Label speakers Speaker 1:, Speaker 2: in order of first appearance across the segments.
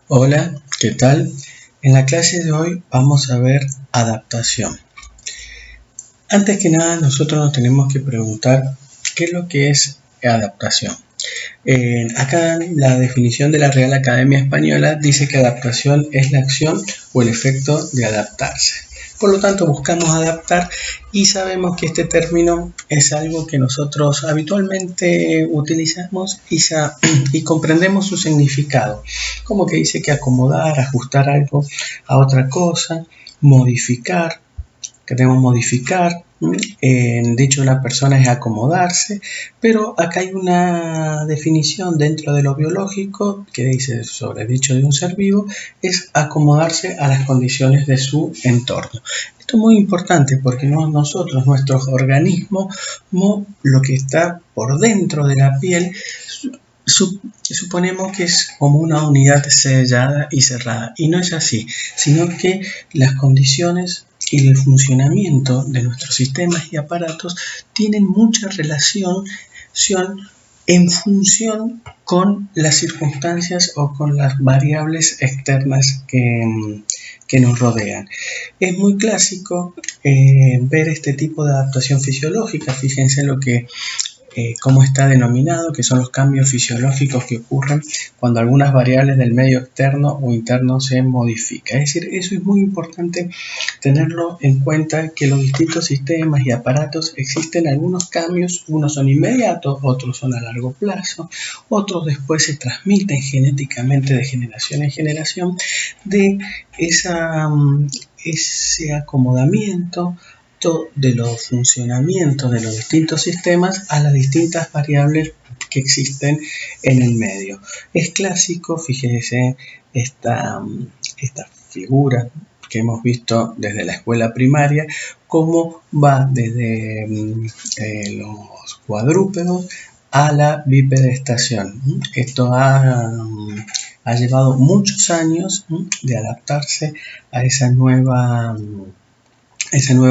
Speaker 1: Hola, ¿qué tal? En la clase de hoy vamos a ver adaptación. Antes que nada, nosotros nos tenemos que preguntar qué es lo que es adaptación. Acá la definición de la Real Academia Española dice que adaptación es la acción o el efecto de adaptarse. Por lo tanto, buscamos adaptar y sabemos que este término es algo que nosotros habitualmente utilizamos y comprendemos su significado. Como que dice que acomodar, ajustar algo a otra cosa, modificar. Queremos modificar. Dicho de una persona es acomodarse, pero acá hay una definición dentro de lo biológico que dice sobre dicho de un ser vivo, es acomodarse a las condiciones de su entorno. Esto es muy importante porque nosotros, nuestro organismo, lo que está por dentro de la piel, suponemos que es como una unidad sellada y cerrada, y no es así, sino que las condiciones y el funcionamiento de nuestros sistemas y aparatos tienen mucha relación en función con las circunstancias o con las variables externas que nos rodean. Es muy clásico ver este tipo de adaptación fisiológica. Fíjense cómo está denominado, que son los cambios fisiológicos que ocurren cuando algunas variables del medio externo o interno se modifican. Es decir, eso es muy importante tenerlo en cuenta, que los distintos sistemas y aparatos existen algunos cambios, unos son inmediatos, otros son a largo plazo, otros después se transmiten genéticamente de generación en generación, de ese acomodamiento de los funcionamientos de los distintos sistemas a las distintas variables que existen en el medio. Es clásico, fíjese, esta figura que hemos visto desde la escuela primaria, cómo va desde los cuadrúpedos a la bipedestación. Esto ha llevado muchos años de adaptarse a esa nueva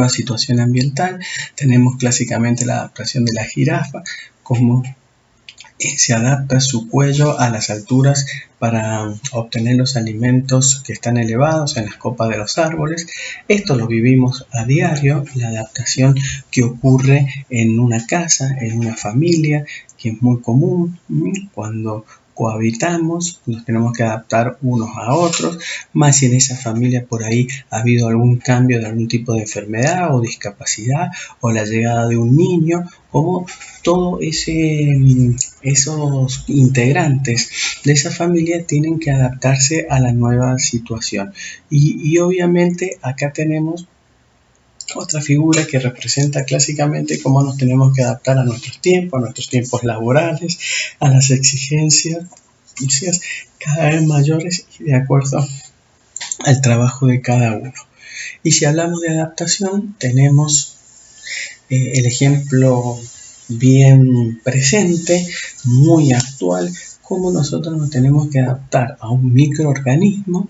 Speaker 1: situación ambiental. Tenemos clásicamente la adaptación de la jirafa, como se adapta su cuello a las alturas para obtener los alimentos que están elevados en las copas de los árboles. Esto lo vivimos a diario, la adaptación que ocurre en una casa, en una familia, que es muy común cuando cohabitamos, nos tenemos que adaptar unos a otros, más si en esa familia por ahí ha habido algún cambio de algún tipo de enfermedad o discapacidad, o la llegada de un niño, como todos esos integrantes de esa familia tienen que adaptarse a la nueva situación. Y obviamente acá tenemos otra figura que representa clásicamente cómo nos tenemos que adaptar a nuestros tiempos laborales, a las exigencias cada vez mayores y de acuerdo al trabajo de cada uno. Y si hablamos de adaptación, tenemos el ejemplo bien presente, muy actual, cómo nosotros nos tenemos que adaptar a un microorganismo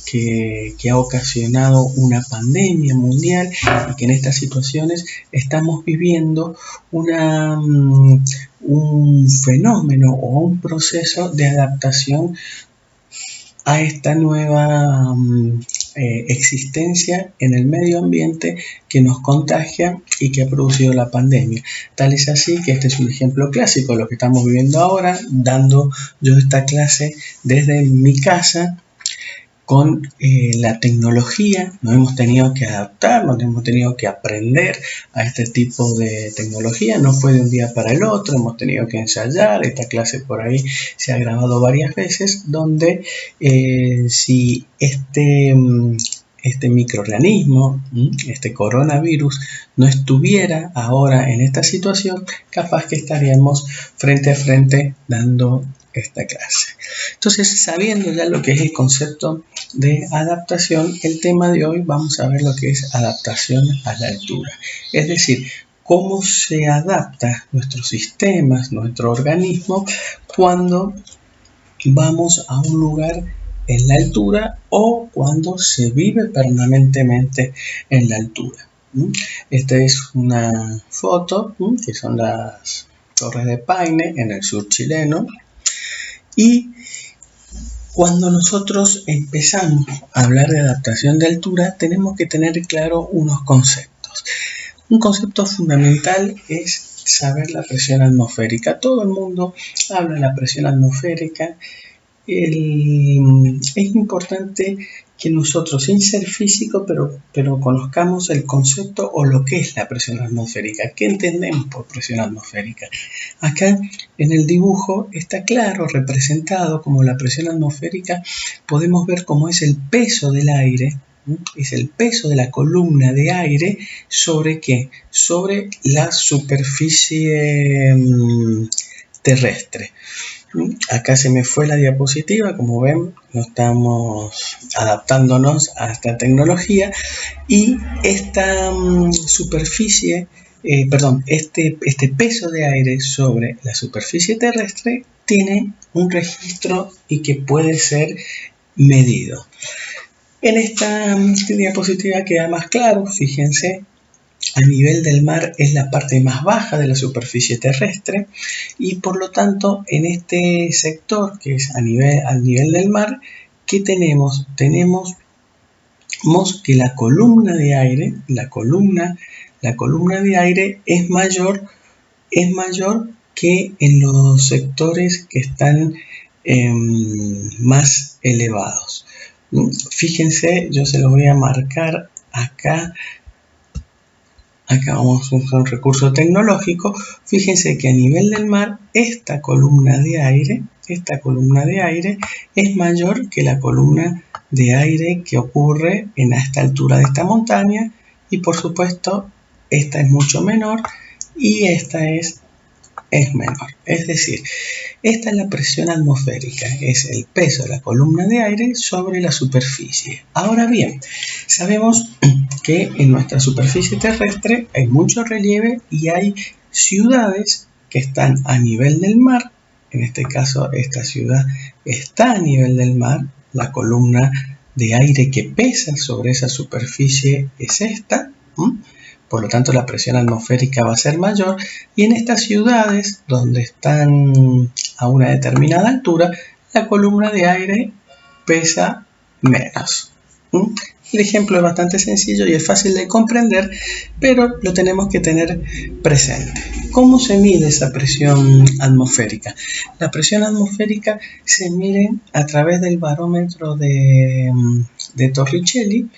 Speaker 1: que ha ocasionado una pandemia mundial y que en estas situaciones estamos viviendo un fenómeno o un proceso de adaptación a esta nueva existencia en el medio ambiente que nos contagia y que ha producido la pandemia. Tal es así que este es un ejemplo clásico de lo que estamos viviendo ahora, dando yo esta clase desde mi casa con la tecnología. Nos hemos tenido que adaptar, nos hemos tenido que aprender a este tipo de tecnología, no fue de un día para el otro, hemos tenido que ensayar. Esta clase por ahí se ha grabado varias veces, donde si este microorganismo, este coronavirus, no estuviera ahora en esta situación, capaz que estaríamos frente a frente dando esta clase. Entonces, sabiendo ya lo que es el concepto de adaptación, el tema de hoy vamos a ver lo que es adaptación a la altura. Es decir, cómo se adapta nuestros sistemas, nuestro organismo, cuando vamos a un lugar en la altura o cuando se vive permanentemente en la altura. Esta es una foto que son las Torres de Paine en el sur chileno. Y Cuando nosotros empezamos a hablar de adaptación de altura, tenemos que tener claro unos conceptos. Un concepto fundamental es saber la presión atmosférica. Todo el mundo habla de la presión atmosférica. Es importante que nosotros, sin ser físico, pero conozcamos el concepto o lo que es la presión atmosférica. ¿Qué entendemos por presión atmosférica? Acá en el dibujo está claro, representado como la presión atmosférica. Podemos ver cómo es el peso del aire, es el peso de la columna de aire sobre ¿qué? Sobre la superficie terrestre. Acá se me fue la diapositiva, como ven, no estamos adaptándonos a esta tecnología, y esta superficie, este peso de aire sobre la superficie terrestre tiene un registro y que puede ser medido. En esta diapositiva queda más claro, fíjense. A nivel del mar es la parte más baja de la superficie terrestre y por lo tanto en este sector que es al nivel del mar, ¿qué tenemos? Tenemos que la columna de aire, es mayor que en los sectores que están más elevados. Fíjense, yo se lo voy a marcar acá. Acá vamos a usar un recurso tecnológico. Fíjense que a nivel del mar, esta columna de aire es mayor que la columna de aire que ocurre en esta altura de esta montaña. Y por supuesto, esta es mucho menor y esta es menor. Es decir, esta es la presión atmosférica, es el peso de la columna de aire sobre la superficie. Ahora bien, sabemos que en nuestra superficie terrestre hay mucho relieve y hay ciudades que están a nivel del mar. En este caso, esta ciudad está a nivel del mar. La columna de aire que pesa sobre esa superficie es esta. Por lo tanto, la presión atmosférica va a ser mayor y en estas ciudades donde están a una determinada altura, la columna de aire pesa menos. El ejemplo es bastante sencillo y es fácil de comprender, pero lo tenemos que tener presente. ¿Cómo se mide esa presión atmosférica? La presión atmosférica se mide a través del barómetro de Torricelli.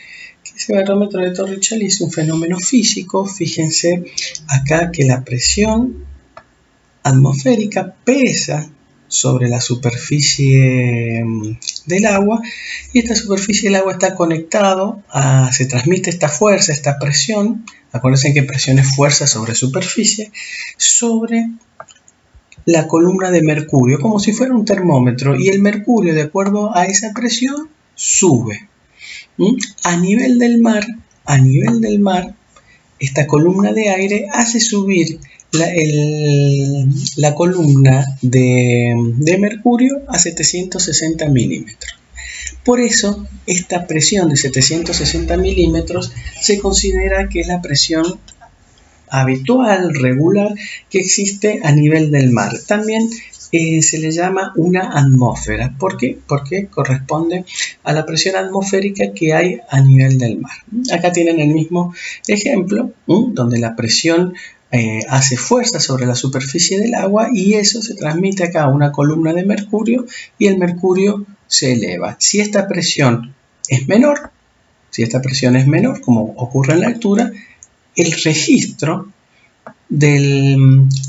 Speaker 1: Ese barómetro de Torricelli es un fenómeno físico. Fíjense acá que la presión atmosférica pesa sobre la superficie del agua y esta superficie del agua está conectado se transmite esta fuerza, esta presión. Acuérdense que presión es fuerza sobre superficie, sobre la columna de mercurio, como si fuera un termómetro, y el mercurio, de acuerdo a esa presión, sube. A nivel del mar, esta columna de aire hace subir la columna de mercurio a 760 milímetros. Por eso, esta presión de 760 milímetros se considera que es la presión habitual, regular, que existe a nivel del mar. También se le llama una atmósfera. ¿Por qué? Porque corresponde a la presión atmosférica que hay a nivel del mar. Acá tienen el mismo ejemplo, donde la presión hace fuerza sobre la superficie del agua y eso se transmite acá a una columna de mercurio y el mercurio se eleva. Si esta presión es menor, como ocurre en la altura, el registro de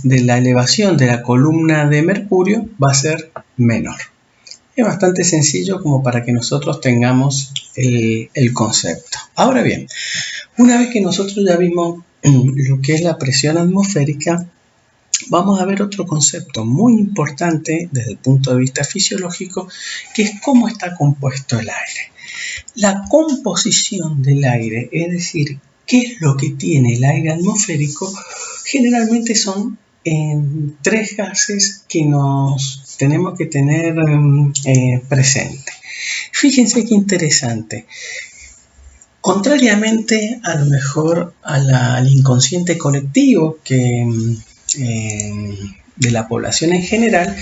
Speaker 1: la elevación de la columna de mercurio va a ser menor. Es bastante sencillo como para que nosotros tengamos el concepto. Ahora bien, una vez que nosotros ya vimos lo que es la presión atmosférica, vamos a ver otro concepto muy importante desde el punto de vista fisiológico, que es cómo está compuesto el aire. La composición del aire, es decir, qué es lo que tiene el aire atmosférico, generalmente son tres gases que nos tenemos que tener presente. Fíjense qué interesante. Contrariamente a lo mejor al inconsciente colectivo de la población en general,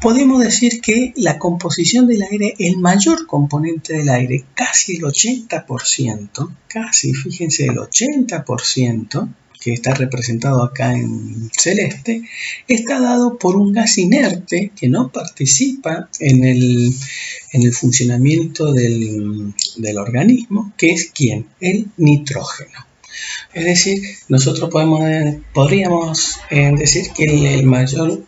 Speaker 1: podemos decir que la composición del aire, el mayor componente del aire, casi el 80%, casi, fíjense, el 80%, que está representado acá en celeste, está dado por un gas inerte que no participa en el funcionamiento del organismo, que es ¿quién? El nitrógeno. Es decir, nosotros podríamos decir que el mayor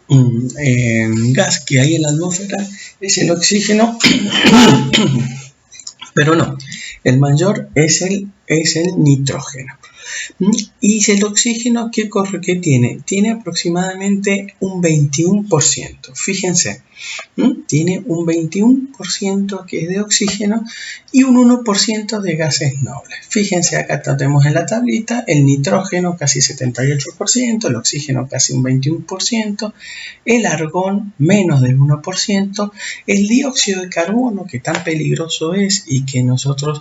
Speaker 1: gas que hay en la atmósfera es el oxígeno, pero no, el mayor es el nitrógeno. Y el oxígeno, ¿qué tiene? Tiene aproximadamente un 21%. Fíjense, tiene un 21% que es de oxígeno y un 1% de gases nobles. Fíjense, acá tenemos en la tablita el nitrógeno casi 78%, el oxígeno casi un 21%, el argón menos del 1%, el dióxido de carbono, que tan peligroso es y que nosotros,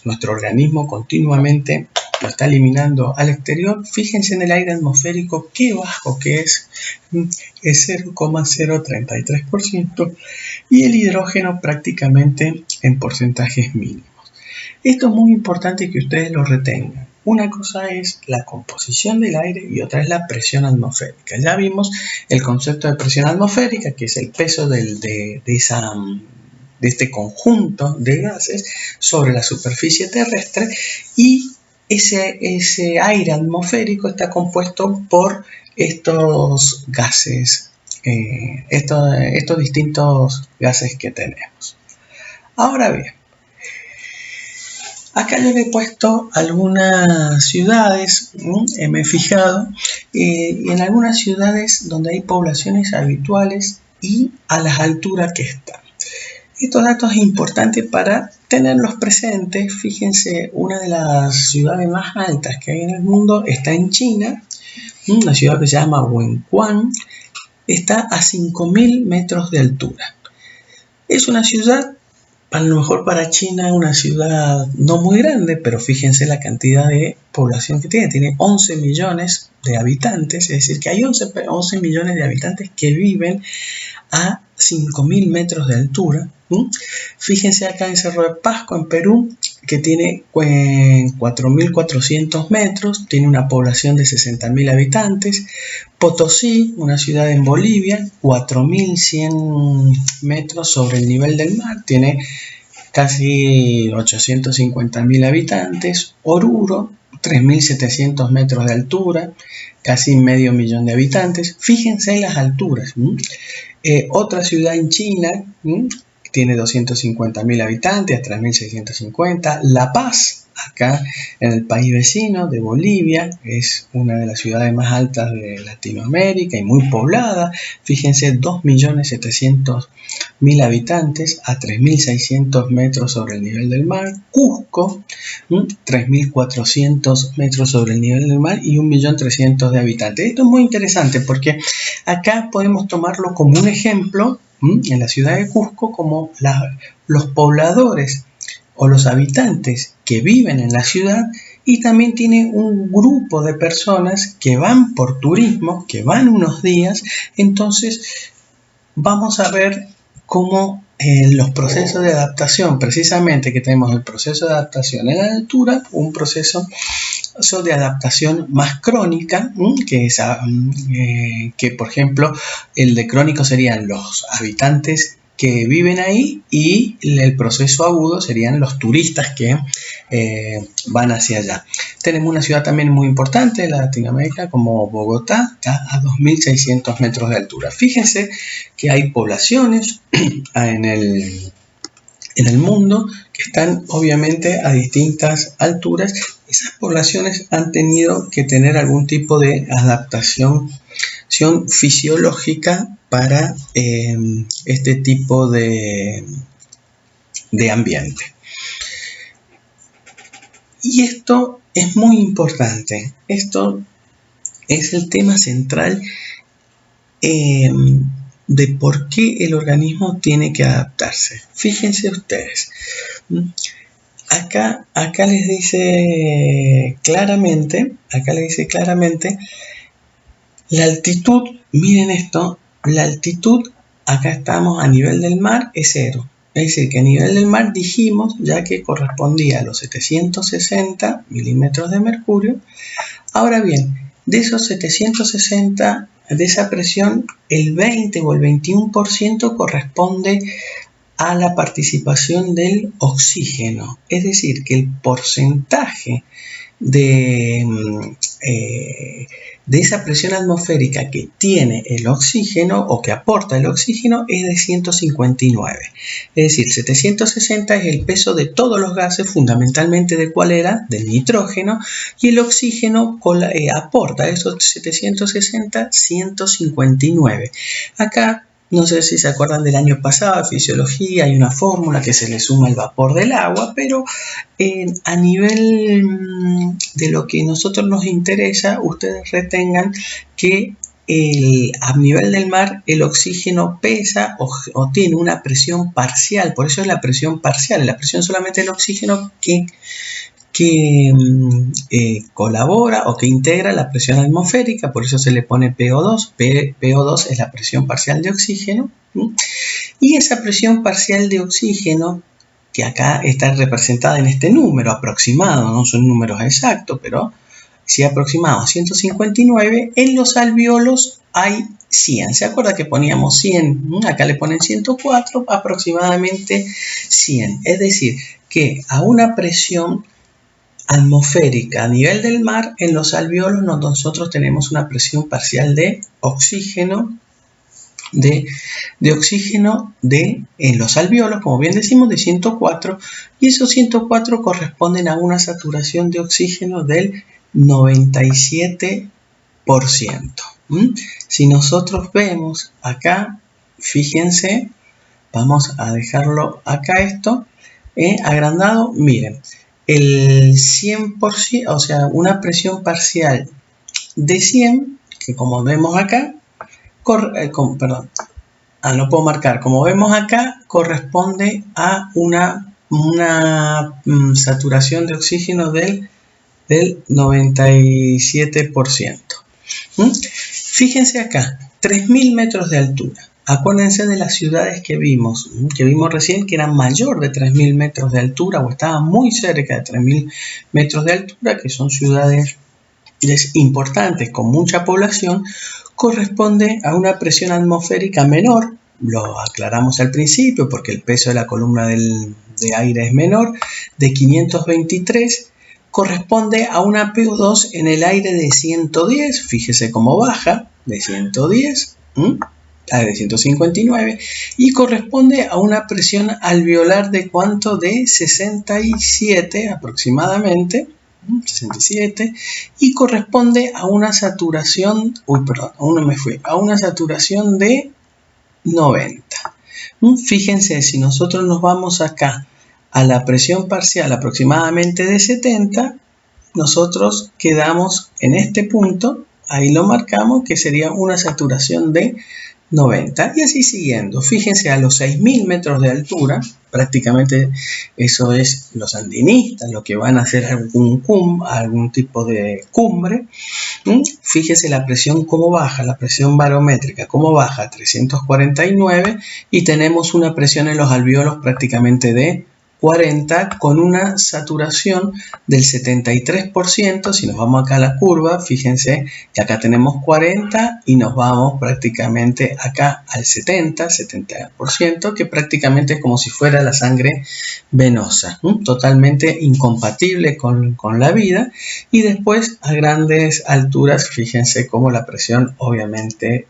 Speaker 1: nuestro organismo continuamente lo está eliminando al exterior. Fíjense en el aire atmosférico qué bajo que es 0,033%, y el hidrógeno prácticamente en porcentajes mínimos. Esto es muy importante que ustedes lo retengan. Una cosa es la composición del aire y otra es la presión atmosférica. Ya vimos el concepto de presión atmosférica, que es el peso de este conjunto de gases sobre la superficie terrestre, y ese aire atmosférico está compuesto por estos gases, estos distintos gases que tenemos. Ahora bien, acá yo le he puesto algunas ciudades, me he fijado en algunas ciudades donde hay poblaciones habituales y a las alturas que están. Estos datos es importante para tenerlos presentes. Fíjense, una de las ciudades más altas que hay en el mundo está en China, una ciudad que se llama Wenquan, está a 5.000 metros de altura. Es una ciudad, a lo mejor para China, una ciudad no muy grande, pero fíjense la cantidad de población que tiene 11 millones de habitantes, es decir, que hay 11 millones de habitantes que viven a 5.000 metros de altura. Fíjense acá en Cerro de Pasco, en Perú, que tiene 4.400 metros, tiene una población de 60.000 habitantes. Potosí, una ciudad en Bolivia, 4.100 metros sobre el nivel del mar, tiene casi 850.000 habitantes. Oruro, 3.700 metros de altura, casi medio millón de habitantes. Fíjense en las alturas. Otra ciudad en China, tiene 250.000 habitantes, 3.650. La Paz, acá en el país vecino de Bolivia, es una de las ciudades más altas de Latinoamérica y muy poblada. Fíjense, 2.700.000 habitantes a 3.600 metros sobre el nivel del mar. Cusco, 3.400 metros sobre el nivel del mar y 1.300.000 de habitantes. Esto es muy interesante porque acá podemos tomarlo como un ejemplo en la ciudad de Cusco, como los pobladores o los habitantes que viven en la ciudad, y también tiene un grupo de personas que van por turismo, que van unos días. Entonces vamos a ver cómo los procesos de adaptación, precisamente que tenemos el proceso de adaptación en la altura, un proceso de adaptación más crónica, que por ejemplo el de crónico serían los habitantes que viven ahí, y el proceso agudo serían los turistas que van hacia allá. Tenemos una ciudad también muy importante de Latinoamérica como Bogotá, está a 2.600 metros de altura. Fíjense que hay poblaciones en el mundo que están obviamente a distintas alturas. Esas poblaciones han tenido que tener algún tipo de adaptación fisiológica para este tipo de ambiente. Y esto es muy importante. Esto es el tema central de por qué el organismo tiene que adaptarse. Fíjense ustedes. Acá les dice claramente, la altitud, miren esto, la altitud, acá estamos a nivel del mar, es 0. Es decir, que a nivel del mar dijimos ya que correspondía a los 760 milímetros de mercurio. Ahora bien, de esos 760, de esa presión, el 20 o el 21% corresponde a la participación del oxígeno. Es decir, que el porcentaje de esa presión atmosférica que tiene el oxígeno o que aporta el oxígeno es de 159. Es decir, 760 es el peso de todos los gases, fundamentalmente de cuál era, del nitrógeno, y el oxígeno aporta esos 760, 159. Acá, no sé si se acuerdan del año pasado, de fisiología, hay una fórmula que se le suma el vapor del agua, pero a nivel de lo que a nosotros nos interesa, ustedes retengan que a nivel del mar el oxígeno pesa o tiene una presión parcial, por eso es la presión parcial, la presión solamente del oxígeno que colabora o que integra la presión atmosférica, por eso se le pone PO2. PO2 es la presión parcial de oxígeno, y esa presión parcial de oxígeno, que acá está representada en este número aproximado, no son números exactos, pero sí aproximado, 159, en los alvéolos hay 100. ¿Se acuerda que poníamos 100? Acá le ponen 104, aproximadamente 100. Es decir, que a una presión atmosférica a nivel del mar, en los alvéolos nosotros tenemos una presión parcial de oxígeno en los alvéolos, como bien decimos, de 104, y esos 104 corresponden a una saturación de oxígeno del 97%. Si nosotros vemos acá, fíjense, vamos a dejarlo acá esto, agrandado, miren, el 100%, o sea, una presión parcial de 100, que como vemos acá, no puedo marcar, como vemos acá, corresponde a una saturación de oxígeno del 97%. Fíjense acá, 3.000 metros de altura. Acuérdense de las ciudades que vimos recién, que eran mayor de 3.000 metros de altura o estaban muy cerca de 3.000 metros de altura, que son ciudades importantes con mucha población, corresponde a una presión atmosférica menor. Lo aclaramos al principio porque el peso de la columna de aire es menor, de 523. Corresponde a una PO2 en el aire de 110, fíjese cómo baja, de 110, de 159, y corresponde a una presión alveolar de ¿cuánto? De 67 aproximadamente, 67, y corresponde a una saturación, a una saturación de 90. Fíjense, si nosotros nos vamos acá a la presión parcial aproximadamente de 70, nosotros quedamos en este punto, ahí lo marcamos, que sería una saturación de 90, y así siguiendo. Fíjense, a los 6.000 metros de altura, prácticamente eso es los andinistas, lo que van a hacer algún tipo de cumbre. Fíjese la presión cómo baja, la presión barométrica cómo baja a 349, y tenemos una presión en los alvéolos prácticamente de 40, con una saturación del 73%. Si nos vamos acá a la curva, fíjense que acá tenemos 40 y nos vamos prácticamente acá al 70%, que prácticamente es como si fuera la sangre venosa, totalmente incompatible con la vida. Y después a grandes alturas, fíjense cómo la presión obviamente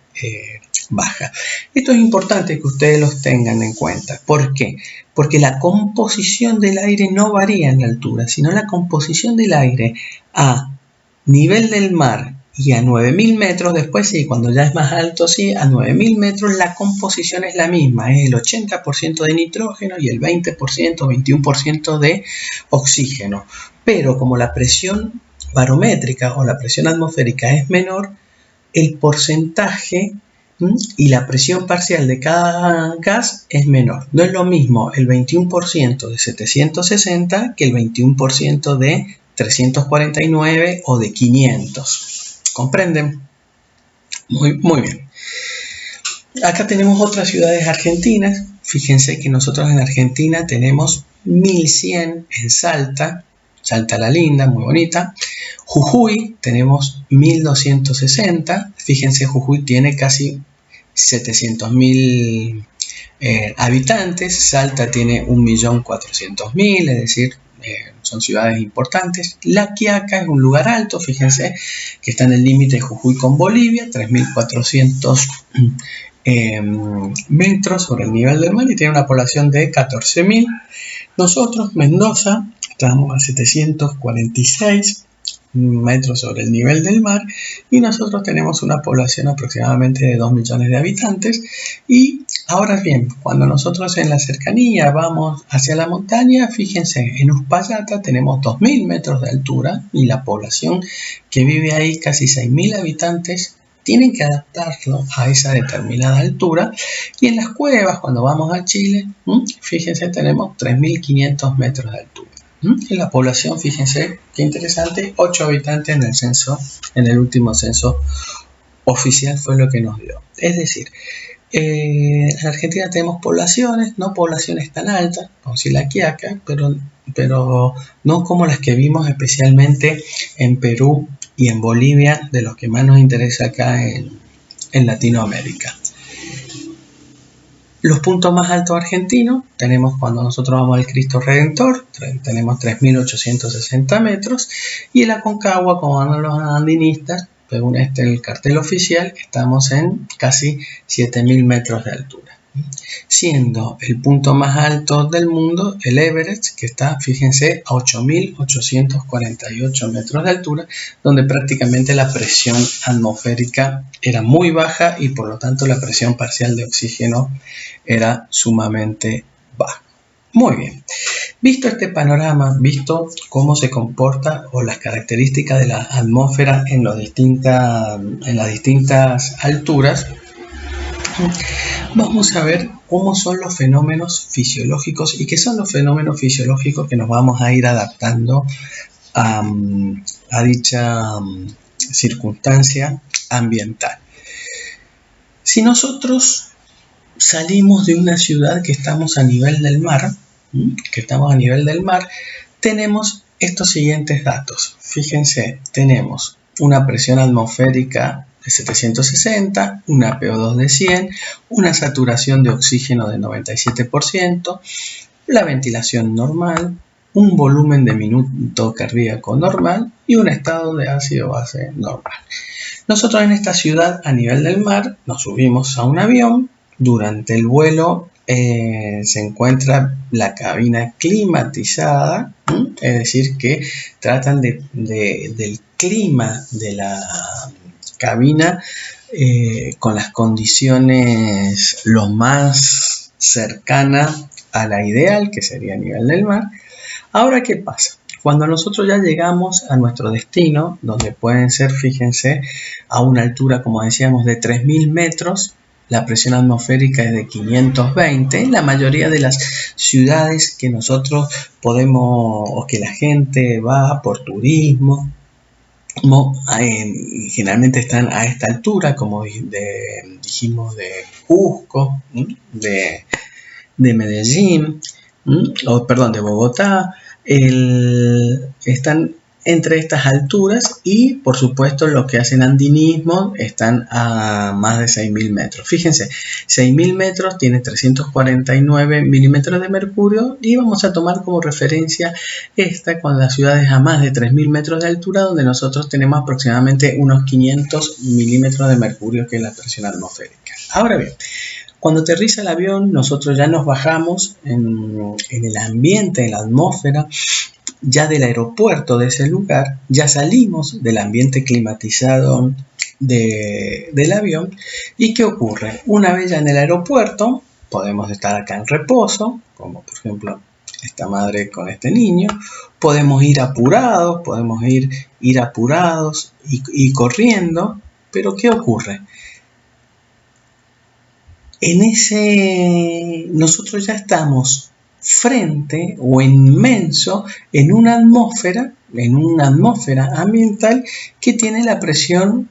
Speaker 1: baja. Esto es importante que ustedes los tengan en cuenta. ¿Por qué? Porque la composición del aire no varía en la altura, sino la composición del aire a nivel del mar y a 9.000 metros, después sí, cuando ya es más alto, sí, a 9.000 metros la composición es la misma, es el 80% de nitrógeno y el 20%, 21% de oxígeno. Pero como la presión barométrica o la presión atmosférica es menor, el porcentaje y la presión parcial de cada gas es menor. No es lo mismo el 21% de 760 que el 21% de 349 o de 500. ¿Comprenden? Muy bien. Acá tenemos otras ciudades argentinas. Fíjense que nosotros en Argentina tenemos 1100 en Salta, Salta la Linda, muy bonita. Jujuy tenemos 1260. Fíjense, Jujuy tiene casi 700.000 habitantes. Salta tiene 1.400.000, es decir, son ciudades importantes. La Quiaca es un lugar alto, fíjense que está en el límite de Jujuy con Bolivia, 3.400 metros sobre el nivel del mar y tiene una población de 14.000. Nosotros, Mendoza, estamos a 746 metros sobre el nivel del mar y nosotros tenemos una población aproximadamente de 2 millones de habitantes. Y ahora bien, cuando nosotros en la cercanía vamos hacia la montaña, fíjense, en Uspallata tenemos 2.000 metros de altura y la población que vive ahí, casi 6.000 habitantes, tienen que adaptarlo a esa determinada altura. Y en las cuevas, cuando vamos a Chile, fíjense, tenemos 3.500 metros de altura. En la población, fíjense qué interesante, 8 habitantes en el censo, en el último censo oficial fue lo que nos dio. Es decir, en Argentina tenemos poblaciones, no poblaciones tan altas, como si la Quiaca, pero no como las que vimos especialmente en Perú y en Bolivia, de los que más nos interesa acá en Latinoamérica. Los puntos más altos argentinos tenemos cuando nosotros vamos al Cristo Redentor, tenemos 3.860 metros, y el Aconcagua, como van los andinistas, según el cartel oficial, estamos en casi 7.000 metros de altura. Siendo el punto más alto del mundo el Everest, que está, fíjense, a 8.848 metros de altura, donde prácticamente la presión atmosférica era muy baja y por lo tanto la presión parcial de oxígeno era sumamente baja. Muy bien, visto este panorama, visto cómo se comporta o las características de la atmósfera en las distintas alturas, vamos a ver cómo son los fenómenos fisiológicos y qué son los fenómenos fisiológicos que nos vamos a ir adaptando a dicha circunstancia ambiental. Si nosotros salimos de una ciudad que estamos a nivel del mar, tenemos estos siguientes datos. Fíjense, tenemos una presión atmosférica de 760, una PO2 de 100, una saturación de oxígeno de 97%, la ventilación normal, un volumen de minuto cardíaco normal y un estado de ácido base normal. Nosotros en esta ciudad a nivel del mar nos subimos a un avión. Durante el vuelo se encuentra la cabina climatizada, es decir, que tratan del clima de la cabina con las condiciones lo más cercanas a la ideal, que sería a nivel del mar. Ahora, ¿qué pasa? Cuando nosotros ya llegamos a nuestro destino, donde pueden ser, fíjense, a una altura, como decíamos, de 3.000 metros, la presión atmosférica es de 520. La mayoría de las ciudades que nosotros podemos, o que la gente va por turismo, generalmente están a esta altura, como dijimos, de Cusco, de Medellín, de Bogotá, están entre estas alturas y, por supuesto, los que hacen andinismo están a más de 6.000 metros. Fíjense, 6.000 metros tiene 349 milímetros de mercurio y vamos a tomar como referencia esta con las ciudades a más de 3.000 metros de altura, donde nosotros tenemos aproximadamente unos 500 milímetros de mercurio, que es la presión atmosférica. Ahora bien, cuando aterriza el avión, nosotros ya nos bajamos en el ambiente, en la atmósfera, ya del aeropuerto de ese lugar, ya salimos del ambiente climatizado del avión. ¿Y qué ocurre? Una vez ya en el aeropuerto, podemos estar acá en reposo, como por ejemplo esta madre con este niño, podemos ir apurados, y corriendo, pero ¿qué ocurre? Nosotros ya estamos frente o inmenso en una atmósfera ambiental que tiene la presión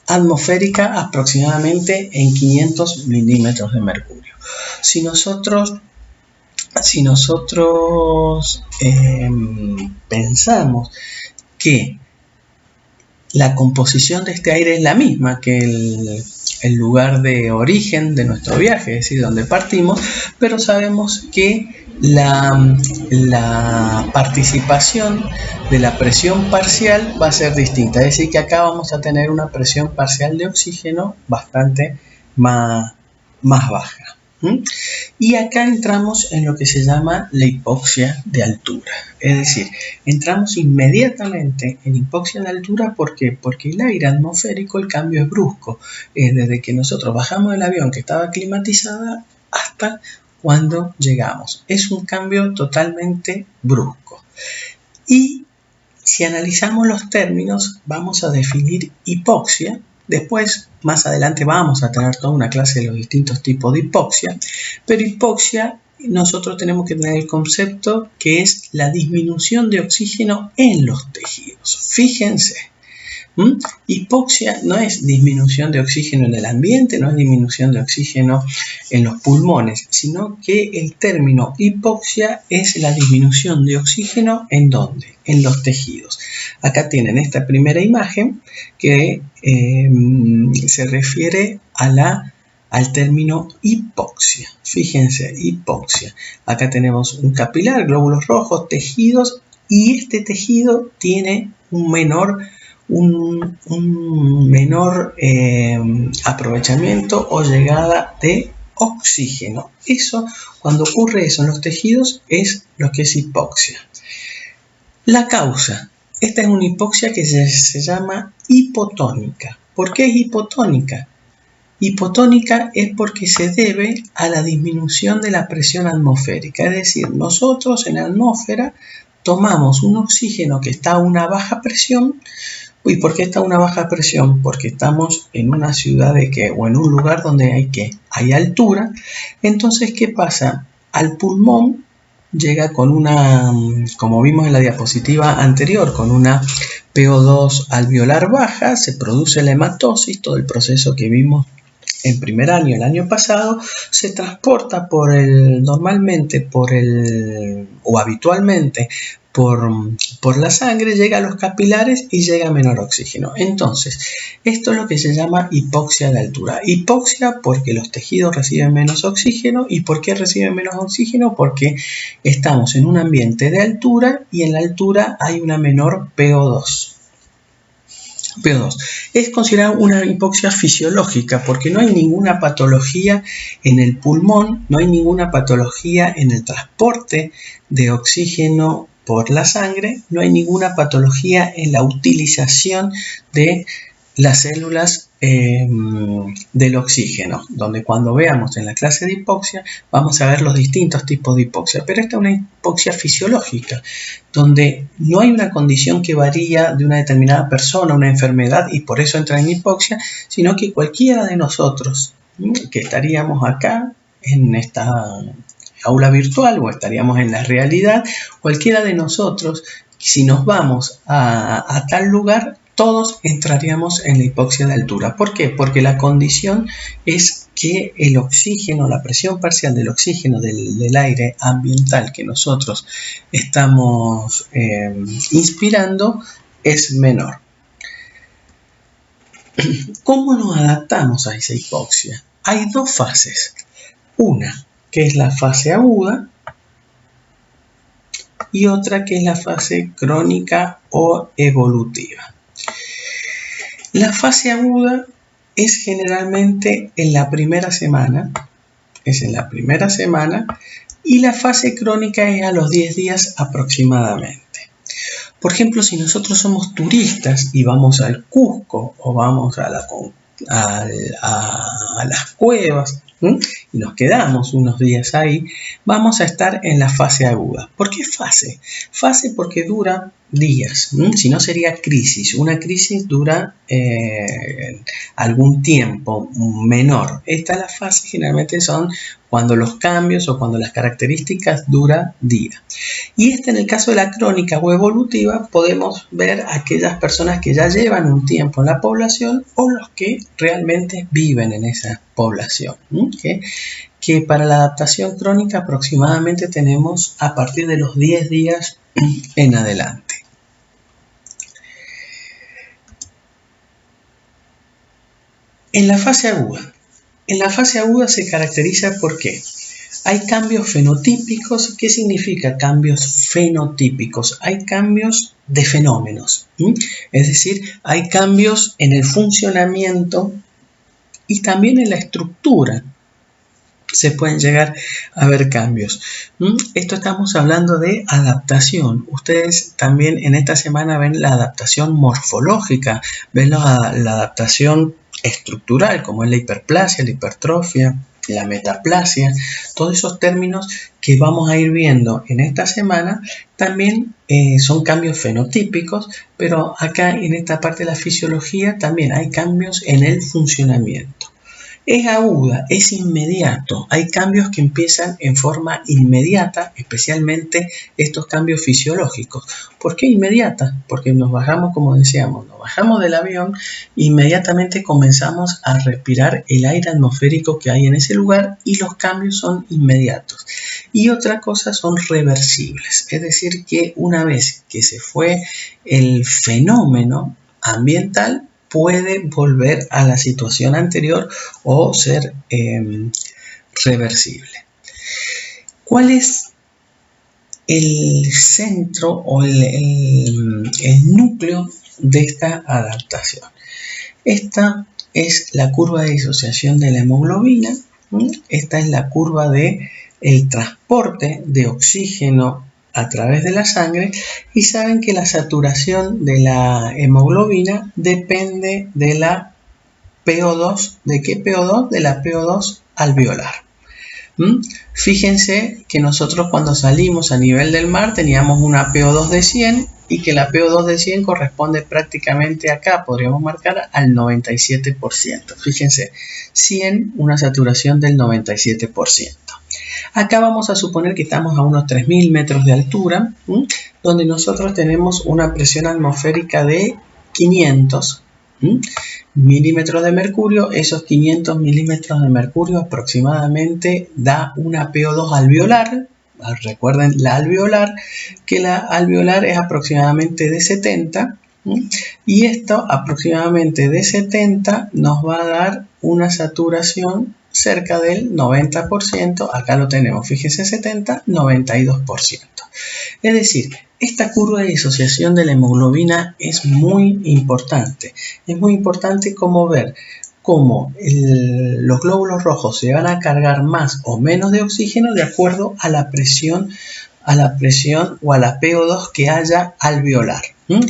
Speaker 1: atmosférica aproximadamente en 500 milímetros de mercurio. Si nosotros pensamos que la composición de este aire es la misma que el lugar de origen de nuestro viaje, es decir, donde partimos, pero sabemos que la participación de la presión parcial va a ser distinta, es decir, que acá vamos a tener una presión parcial de oxígeno bastante más baja. Y acá entramos en lo que se llama la hipoxia de altura, es decir, entramos inmediatamente en hipoxia de altura. ¿Por qué? Porque el aire atmosférico, el cambio es brusco, desde que nosotros bajamos del avión que estaba climatizada hasta cuando llegamos, es un cambio totalmente brusco. Y si analizamos los términos, vamos a definir hipoxia. Después, más adelante, vamos a tener toda una clase de los distintos tipos de hipoxia, pero hipoxia nosotros tenemos que tener el concepto que es la disminución de oxígeno en los tejidos. Fíjense, hipoxia no es disminución de oxígeno en el ambiente, no es disminución de oxígeno en los pulmones, sino que el término hipoxia es la disminución de oxígeno ¿en dónde? En los tejidos. Acá tienen esta primera imagen que se refiere al término hipoxia. Fíjense, hipoxia. Acá tenemos un capilar, glóbulos rojos, tejidos, y este tejido tiene un menor aprovechamiento o llegada de oxígeno. Cuando ocurre eso en los tejidos, es lo que es hipoxia. La causa. Esta es una hipoxia que se llama hipotónica. ¿Por qué es hipotónica? Hipotónica es porque se debe a la disminución de la presión atmosférica. Es decir, nosotros en la atmósfera tomamos un oxígeno que está a una baja presión. ¿Y por qué está a una baja presión? Porque estamos en una ciudad o en un lugar donde hay altura. Entonces, ¿qué pasa? Al pulmón llega con como vimos en la diapositiva anterior, con una PO2 alveolar baja, se produce la hematosis, todo el proceso que vimos en primer año, el año pasado, se transporta habitualmente por la sangre, llega a los capilares y llega a menor oxígeno. Entonces, esto es lo que se llama hipoxia de altura. Hipoxia porque los tejidos reciben menos oxígeno. ¿Y por qué reciben menos oxígeno? Porque estamos en un ambiente de altura y en la altura hay una menor PO2. Es considerada una hipoxia fisiológica porque no hay ninguna patología en el pulmón, no hay ninguna patología en el transporte de oxígeno por la sangre, no hay ninguna patología en la utilización de las células del oxígeno, donde cuando veamos en la clase de hipoxia vamos a ver los distintos tipos de hipoxia, pero esta es una hipoxia fisiológica, donde no hay una condición que varía de una determinada persona, una enfermedad, y por eso entra en hipoxia, sino que cualquiera de nosotros que estaríamos acá en esta aula virtual o estaríamos en la realidad, cualquiera de nosotros, si nos vamos a tal lugar, todos entraríamos en la hipoxia de altura. ¿Por qué? Porque la condición es que el oxígeno, la presión parcial del oxígeno del aire ambiental que nosotros estamos inspirando es menor. ¿Cómo nos adaptamos a esa hipoxia? Hay dos fases. Una, que es la fase aguda, y otra que es la fase crónica o evolutiva. La fase aguda es generalmente en la primera semana, y la fase crónica es a los 10 días aproximadamente. Por ejemplo, si nosotros somos turistas y vamos al Cusco o vamos a las cuevas, y nos quedamos unos días ahí, vamos a estar en la fase aguda. ¿Por qué fase? Fase porque dura días, si no sería crisis. Una crisis dura algún tiempo menor. Las fases generalmente son cuando los cambios o cuando las características duran días. Y en el caso de la crónica o evolutiva, podemos ver aquellas personas que ya llevan un tiempo en la población o los que realmente viven en esa población. Que para la adaptación crónica aproximadamente tenemos a partir de los 10 días en adelante. En la fase aguda. En la fase aguda se caracteriza por qué. Hay cambios fenotípicos. ¿Qué significa cambios fenotípicos? Hay cambios de fenómenos. Es decir, hay cambios en el funcionamiento y también en la estructura. Se pueden llegar a ver cambios. Esto estamos hablando de adaptación. Ustedes también en esta semana ven la adaptación morfológica, ven la adaptación estructural, como es la hiperplasia, la hipertrofia, la metaplasia. Todos esos términos que vamos a ir viendo en esta semana también son cambios fenotípicos, pero acá en esta parte de la fisiología también hay cambios en el funcionamiento. Es aguda, es inmediato. Hay cambios que empiezan en forma inmediata, especialmente estos cambios fisiológicos. ¿Por qué inmediata? Porque nos bajamos, como decíamos, nos bajamos del avión, inmediatamente comenzamos a respirar el aire atmosférico que hay en ese lugar y los cambios son inmediatos. Y otra cosa son reversibles, es decir, que una vez que se fue el fenómeno ambiental, puede volver a la situación anterior o ser reversible. ¿Cuál es el centro o el núcleo de esta adaptación? Esta es la curva de disociación de la hemoglobina. Esta es la curva de el transporte de oxígeno a través de la sangre, y saben que la saturación de la hemoglobina depende de la PO2. ¿De qué PO2? De la PO2 alveolar. Fíjense que nosotros cuando salimos a nivel del mar teníamos una PO2 de 100 y que la PO2 de 100 corresponde prácticamente acá, podríamos marcar al 97%. Fíjense, 100, una saturación del 97%. Acá vamos a suponer que estamos a unos 3.000 metros de altura, donde nosotros tenemos una presión atmosférica de 500 milímetros de mercurio. Esos 500 milímetros de mercurio aproximadamente da una PO2 alveolar. Recuerden la alveolar, que la alveolar es aproximadamente de 70, y esto aproximadamente de 70 nos va a dar una saturación cerca del 90%, acá lo tenemos, fíjense, 70, 92%. Es decir, esta curva de disociación de la hemoglobina es muy importante. Es muy importante como ver cómo los glóbulos rojos se van a cargar más o menos de oxígeno de acuerdo a la presión o a la PO2 que haya alveolar.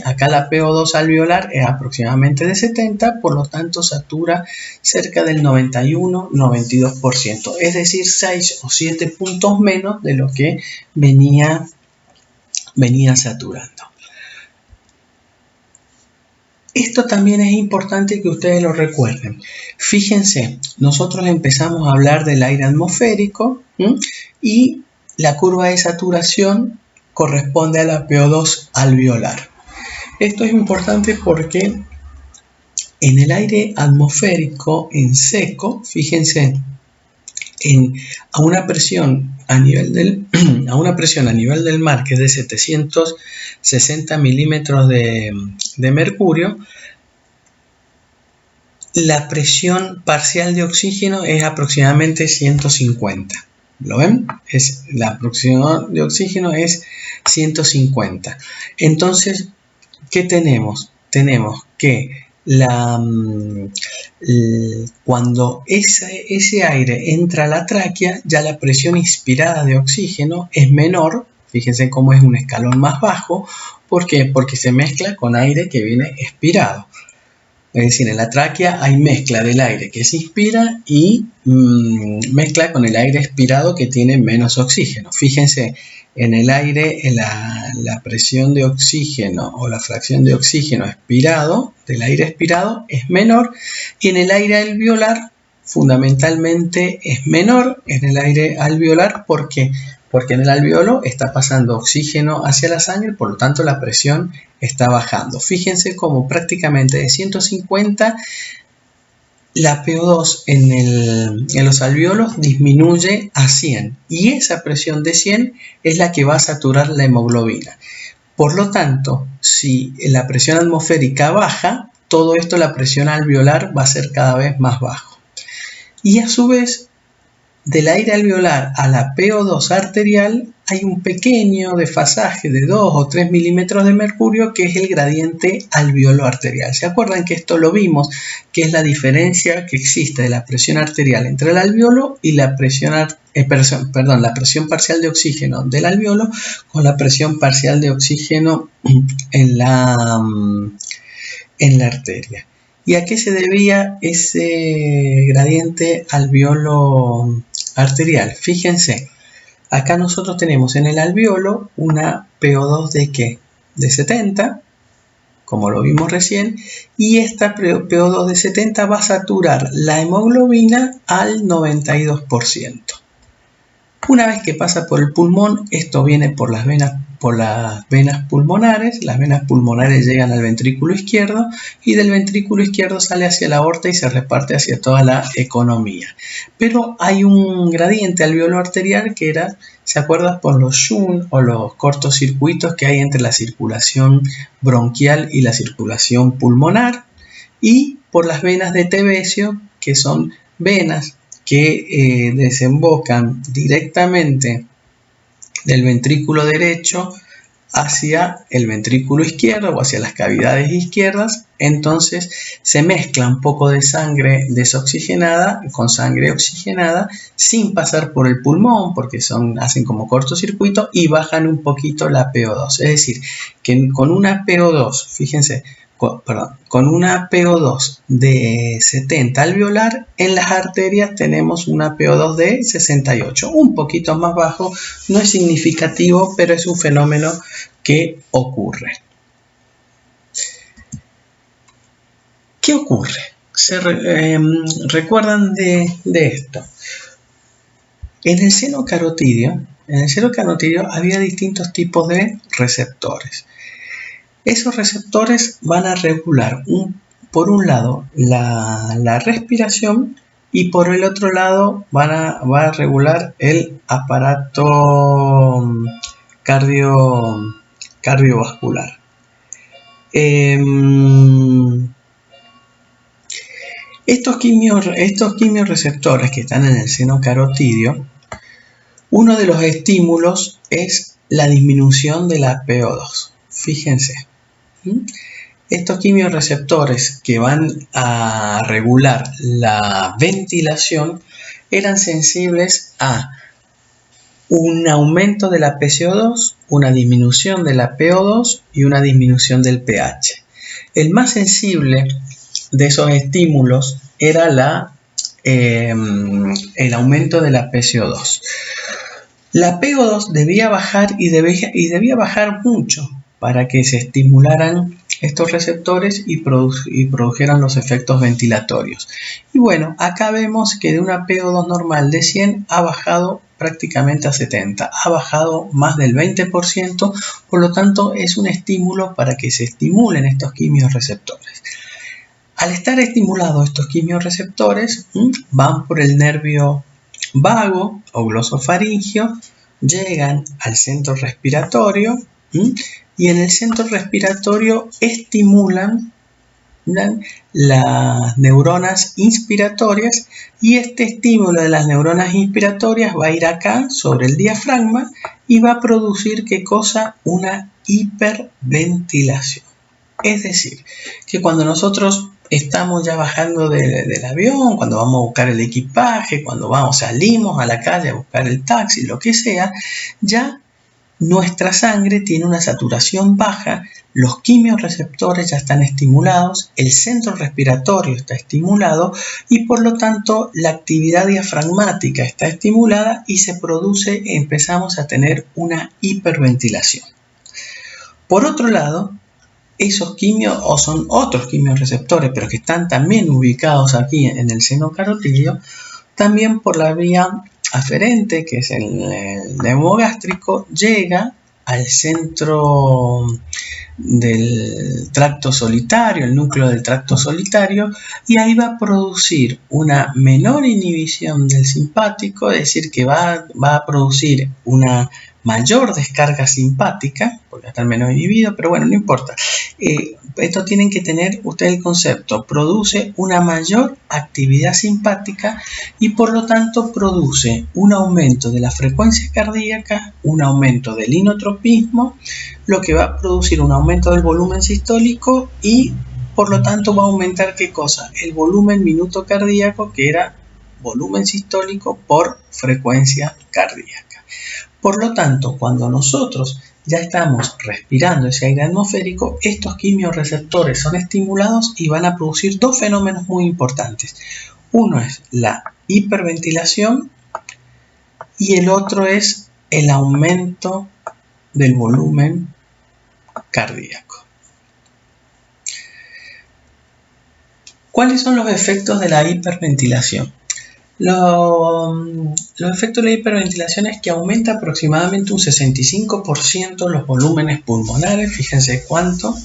Speaker 1: Acá la PO2 alveolar es aproximadamente de 70, por lo tanto satura cerca del 91-92%, es decir, 6 o 7 puntos menos de lo que venía saturando. Esto también es importante que ustedes lo recuerden. Fíjense, nosotros empezamos a hablar del aire atmosférico y la curva de saturación corresponde a la PO2 alveolar. Esto es importante porque en el aire atmosférico en seco, fíjense, a una presión a nivel del mar que es de 760 milímetros de mercurio, la presión parcial de oxígeno es aproximadamente 150. ¿Lo ven? La presión de oxígeno es 150. Entonces, ¿qué tenemos? Tenemos que cuando ese aire entra a la tráquea, ya la presión inspirada de oxígeno es menor. Fíjense cómo es un escalón más bajo. ¿Por qué? Porque se mezcla con aire que viene expirado. Es decir, en la tráquea hay mezcla del aire que se inspira y mezcla con el aire expirado que tiene menos oxígeno. Fíjense, en el aire la presión de oxígeno o la fracción de oxígeno expirado, del aire expirado, es menor, y en el aire alveolar fundamentalmente es menor en el aire alveolar. ¿Por qué? porque en el alveolo está pasando oxígeno hacia la sangre, por lo tanto la presión está bajando. Fíjense cómo prácticamente de 150 la PO2 en los alveolos disminuye a 100 y esa presión de 100 es la que va a saturar la hemoglobina. Por lo tanto, si la presión atmosférica baja, todo esto, la presión alveolar va a ser cada vez más bajo. Y a su vez, del aire alveolar a la PO2 arterial hay un pequeño desfasaje de 2 o 3 milímetros de mercurio, que es el gradiente alveolo-arterial. ¿Se acuerdan que esto lo vimos? Que es la diferencia que existe de la presión arterial entre el alveolo y la presión parcial de oxígeno del alveolo con la presión parcial de oxígeno en la arteria. ¿Y a qué se debía ese gradiente alveolo-arterial? Fíjense, acá nosotros tenemos en el alveolo una PO2 de ¿qué? De 70, como lo vimos recién, y esta PO2 de 70 va a saturar la hemoglobina al 92%. Una vez que pasa por el pulmón, esto viene por las venas pulmonares. Las venas pulmonares llegan al ventrículo izquierdo y del ventrículo izquierdo sale hacia la aorta y se reparte hacia toda la economía. Pero hay un gradiente alveolo arterial que era, ¿se acuerdan? Por los shunt o los cortocircuitos que hay entre la circulación bronquial y la circulación pulmonar, y por las venas de Tebecio, que son venas que desembocan directamente del ventrículo derecho hacia el ventrículo izquierdo o hacia las cavidades izquierdas. Entonces se mezcla un poco de sangre desoxigenada con sangre oxigenada sin pasar por el pulmón, porque hacen como cortocircuito y bajan un poquito la PO2. Es decir, que con una PO2, fíjense, con una PO2 de 70 alveolar, en las arterias tenemos una PO2 de 68, un poquito más bajo, no es significativo, pero es un fenómeno que ocurre. ¿Qué ocurre? ¿Recuerdan de esto? En el seno carotidio había distintos tipos de receptores. Esos receptores van a regular, por un lado, la respiración, y por el otro lado va a regular el aparato cardiovascular. Estos quimiorreceptores que están en el seno carotidio, uno de los estímulos es la disminución de la PO2. Fíjense. Estos quimiorreceptores que van a regular la ventilación eran sensibles a un aumento de la PCO2, una disminución de la PO2 y una disminución del pH. El más sensible de esos estímulos era el aumento de la PCO2. La PO2 debía bajar y debía bajar mucho para que se estimularan estos receptores y produjeran los efectos ventilatorios. Y bueno, acá vemos que de una PO2 normal de 100 ha bajado prácticamente a 70, ha bajado más del 20%, por lo tanto es un estímulo para que se estimulen estos quimiorreceptores. Al estar estimulados estos quimiorreceptores, van por el nervio vago o glosofaringio, llegan al centro respiratorio, y en el centro respiratorio estimulan las neuronas inspiratorias, y este estímulo de las neuronas inspiratorias va a ir acá sobre el diafragma y va a producir ¿qué cosa? Una hiperventilación. Es decir, que cuando nosotros estamos ya bajando del avión, cuando vamos a buscar el equipaje, cuando salimos a la calle a buscar el taxi, lo que sea, ya nuestra sangre tiene una saturación baja, los quimiorreceptores ya están estimulados, el centro respiratorio está estimulado y por lo tanto la actividad diafragmática está estimulada y empezamos a tener una hiperventilación. Por otro lado, esos quimios, o son otros quimiorreceptores, pero que están también ubicados aquí en el seno carotidio, también por la vía aferente, que es el neumogástrico, llega al centro del tracto solitario, el núcleo del tracto solitario, y ahí va a producir una menor inhibición del simpático, es decir, que va a producir una mayor descarga simpática, porque está menos inhibido, pero bueno, no importa. Esto tienen que tener ustedes el concepto, produce una mayor actividad simpática y por lo tanto produce un aumento de la frecuencia cardíaca, un aumento del inotropismo, lo que va a producir un aumento del volumen sistólico y por lo tanto va a aumentar ¿qué cosa? El volumen minuto cardíaco, que era volumen sistólico por frecuencia cardíaca. Por lo tanto, cuando nosotros ya estamos respirando ese aire atmosférico, estos quimiorreceptores son estimulados y van a producir dos fenómenos muy importantes. Uno es la hiperventilación y el otro es el aumento del volumen cardíaco. ¿Cuáles son los efectos de la hiperventilación? Los efectos de la hiperventilación es que aumenta aproximadamente un 65% los volúmenes pulmonares, fíjense cuánto.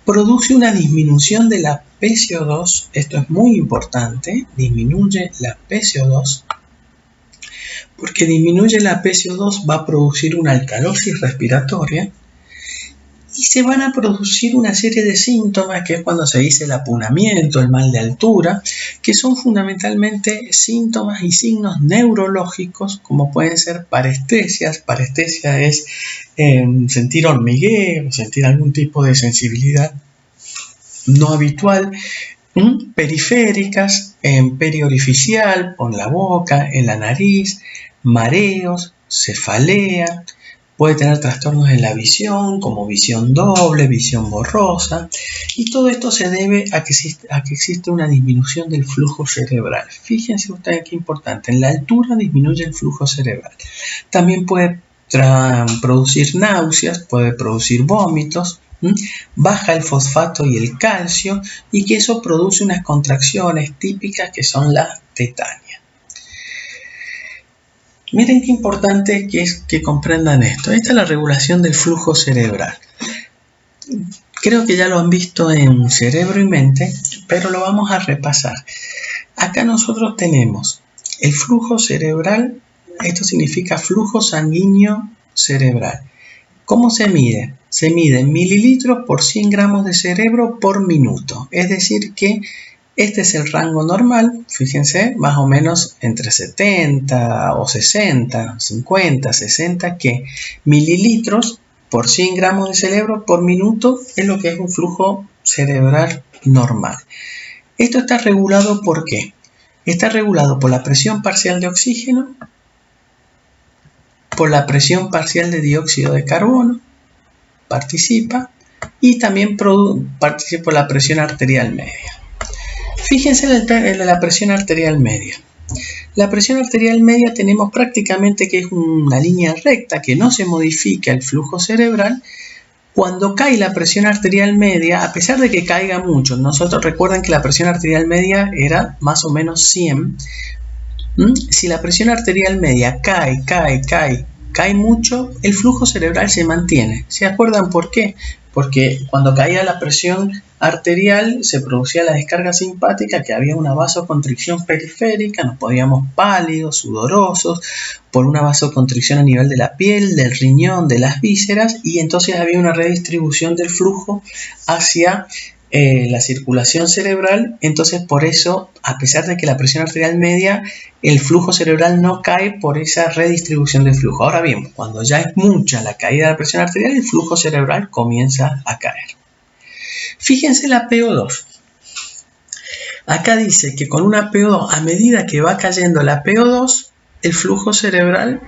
Speaker 1: Produce una disminución de la PCO2, esto es muy importante, disminuye la PCO2, porque disminuye la PCO2 va a producir una alcalosis respiratoria y se van a producir una serie de síntomas, que es cuando se dice el apunamiento, el mal de altura, que son fundamentalmente síntomas y signos neurológicos, como pueden ser parestesias. Parestesia es sentir hormigueo, sentir algún tipo de sensibilidad no habitual, periféricas, periorificial, por la boca, en la nariz, mareos, cefalea. Puede tener trastornos en la visión, como visión doble, visión borrosa, y todo esto se debe a que existe una disminución del flujo cerebral. Fíjense ustedes qué importante, en la altura disminuye el flujo cerebral. También puede producir náuseas, puede producir vómitos, baja el fosfato y el calcio, y que eso produce unas contracciones típicas que son las tetáneas. Miren qué importante que es que comprendan esto. Esta es la regulación del flujo cerebral. Creo que ya lo han visto en Cerebro y Mente, pero lo vamos a repasar. Acá nosotros tenemos el flujo cerebral, esto significa flujo sanguíneo cerebral. ¿Cómo se mide? Se mide en mililitros por 100 gramos de cerebro por minuto. Es decir que este es el rango normal, fíjense, más o menos entre 70 o 60, 50, 60, que mililitros por 100 gramos de cerebro por minuto es lo que es un flujo cerebral normal. Esto está regulado ¿por qué? Está regulado por la presión parcial de oxígeno, por la presión parcial de dióxido de carbono, participa, y también participa por la presión arterial media. Fíjense en la presión arterial media. La presión arterial media tenemos prácticamente que es una línea recta que no se modifica el flujo cerebral. Cuando cae la presión arterial media, a pesar de que caiga mucho, nosotros recuerden que la presión arterial media era más o menos 100. Si la presión arterial media cae mucho, el flujo cerebral se mantiene. ¿Se acuerdan por qué? Porque cuando caía la presión arterial se producía la descarga simpática, que había una vasoconstricción periférica, nos poníamos pálidos, sudorosos, por una vasoconstricción a nivel de la piel, del riñón, de las vísceras, y entonces había una redistribución del flujo hacia la circulación cerebral. Entonces por eso, a pesar de que la presión arterial media, el flujo cerebral no cae por esa redistribución del flujo. Ahora bien, cuando ya es mucha la caída de la presión arterial, el flujo cerebral comienza a caer. Fíjense la PO2. Acá dice que con una PO2, a medida que va cayendo la PO2, el flujo cerebral,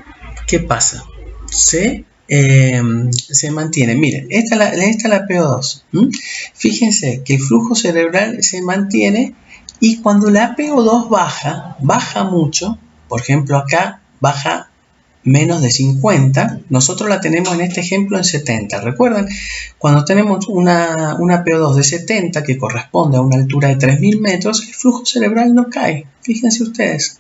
Speaker 1: ¿qué pasa? Se mantiene. Miren, esta es la PO2. Fíjense que el flujo cerebral se mantiene, y cuando la PO2 baja mucho, por ejemplo acá baja menos de 50, nosotros la tenemos en este ejemplo en 70. Recuerden, cuando tenemos una PO2 de 70 que corresponde a una altura de 3000 metros, el flujo cerebral no cae. Fíjense ustedes,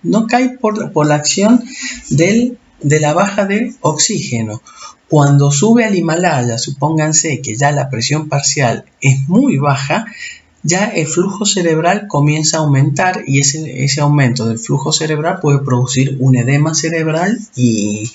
Speaker 1: no cae por la acción de la baja de oxígeno. Cuando sube al Himalaya, supónganse que ya la presión parcial es muy baja, ya el flujo cerebral comienza a aumentar y ese aumento del flujo cerebral puede producir un edema cerebral y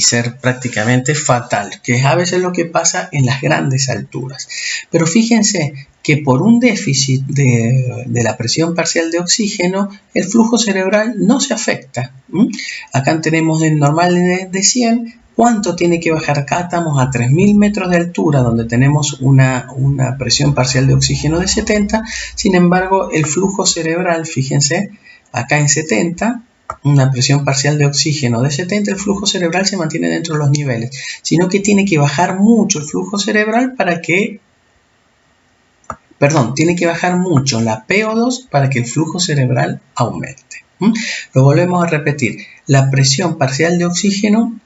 Speaker 1: ser prácticamente fatal, que es a veces lo que pasa en las grandes alturas. Pero fíjense que por un déficit de la presión parcial de oxígeno, el flujo cerebral no se afecta. Acá tenemos el normal de 100. ¿Cuánto tiene que bajar? Acá estamos a 3.000 metros de altura, donde tenemos una presión parcial de oxígeno de 70. Sin embargo, el flujo cerebral, fíjense, acá en 70, una presión parcial de oxígeno de 70, el flujo cerebral se mantiene dentro de los niveles, sino que tiene que bajar mucho el flujo cerebral tiene que bajar mucho la PO2 para que el flujo cerebral aumente. Lo volvemos a repetir, la presión parcial de oxígeno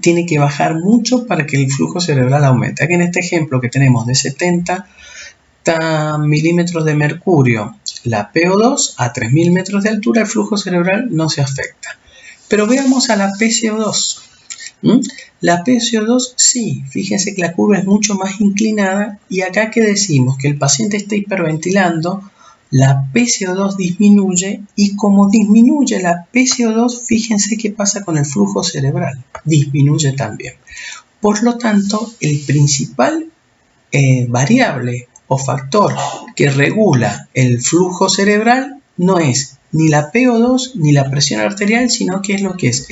Speaker 1: tiene que bajar mucho para que el flujo cerebral aumente. Aquí en este ejemplo que tenemos de 70 milímetros de mercurio, la PO2 a 3.000 metros de altura, el flujo cerebral no se afecta. Pero veamos a la PCO2. La PCO2 sí, fíjense que la curva es mucho más inclinada y acá que decimos que el paciente está hiperventilando, la PCO2 disminuye y como disminuye la PCO2, fíjense qué pasa con el flujo cerebral, disminuye también. Por lo tanto, el principal variable o factor que regula el flujo cerebral no es ni la PO2 ni la presión arterial, sino que es lo que es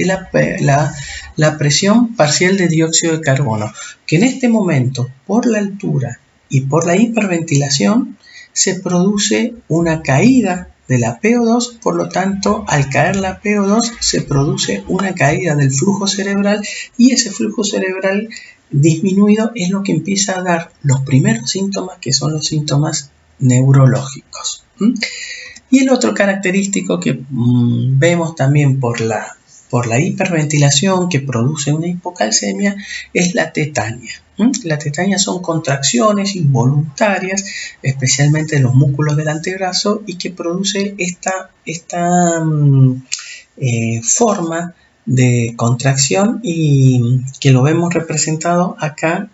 Speaker 1: la presión parcial de dióxido de carbono, que en este momento, por la altura y por la hiperventilación, se produce una caída de la PO2, por lo tanto, al caer la PO2 se produce una caída del flujo cerebral y ese flujo cerebral disminuido es lo que empieza a dar los primeros síntomas, que son los síntomas neurológicos. Y el otro característico que vemos también por la hiperventilación que produce una hipocalcemia es la tetania. La tetania son contracciones involuntarias, especialmente de los músculos del antebrazo, y que produce esta forma de contracción y que lo vemos representado acá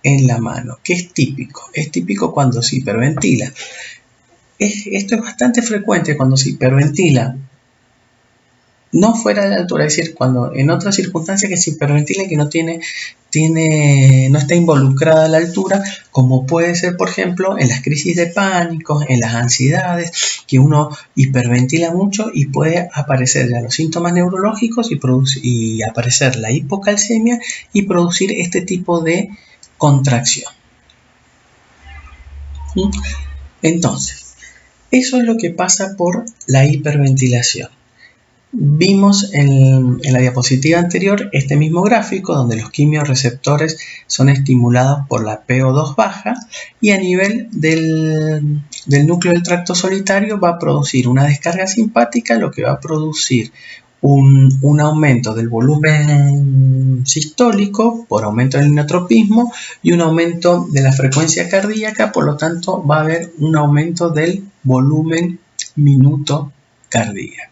Speaker 1: en la mano, que es típico cuando se hiperventila. Esto es bastante frecuente cuando se hiperventila no fuera de la altura, es decir, cuando en otras circunstancias que se hiperventila que no está involucrada la altura, como puede ser, por ejemplo, en las crisis de pánico, en las ansiedades, que uno hiperventila mucho y puede aparecer ya los síntomas neurológicos y aparecer la hipocalcemia y producir este tipo de contracción. Entonces, eso es lo que pasa por la hiperventilación. Vimos en la diapositiva anterior este mismo gráfico donde los quimiorreceptores son estimulados por la PO2 baja y a nivel del núcleo del tracto solitario va a producir una descarga simpática, lo que va a producir un aumento del volumen sistólico por aumento del inotropismo y un aumento de la frecuencia cardíaca, por lo tanto va a haber un aumento del volumen minuto cardíaco.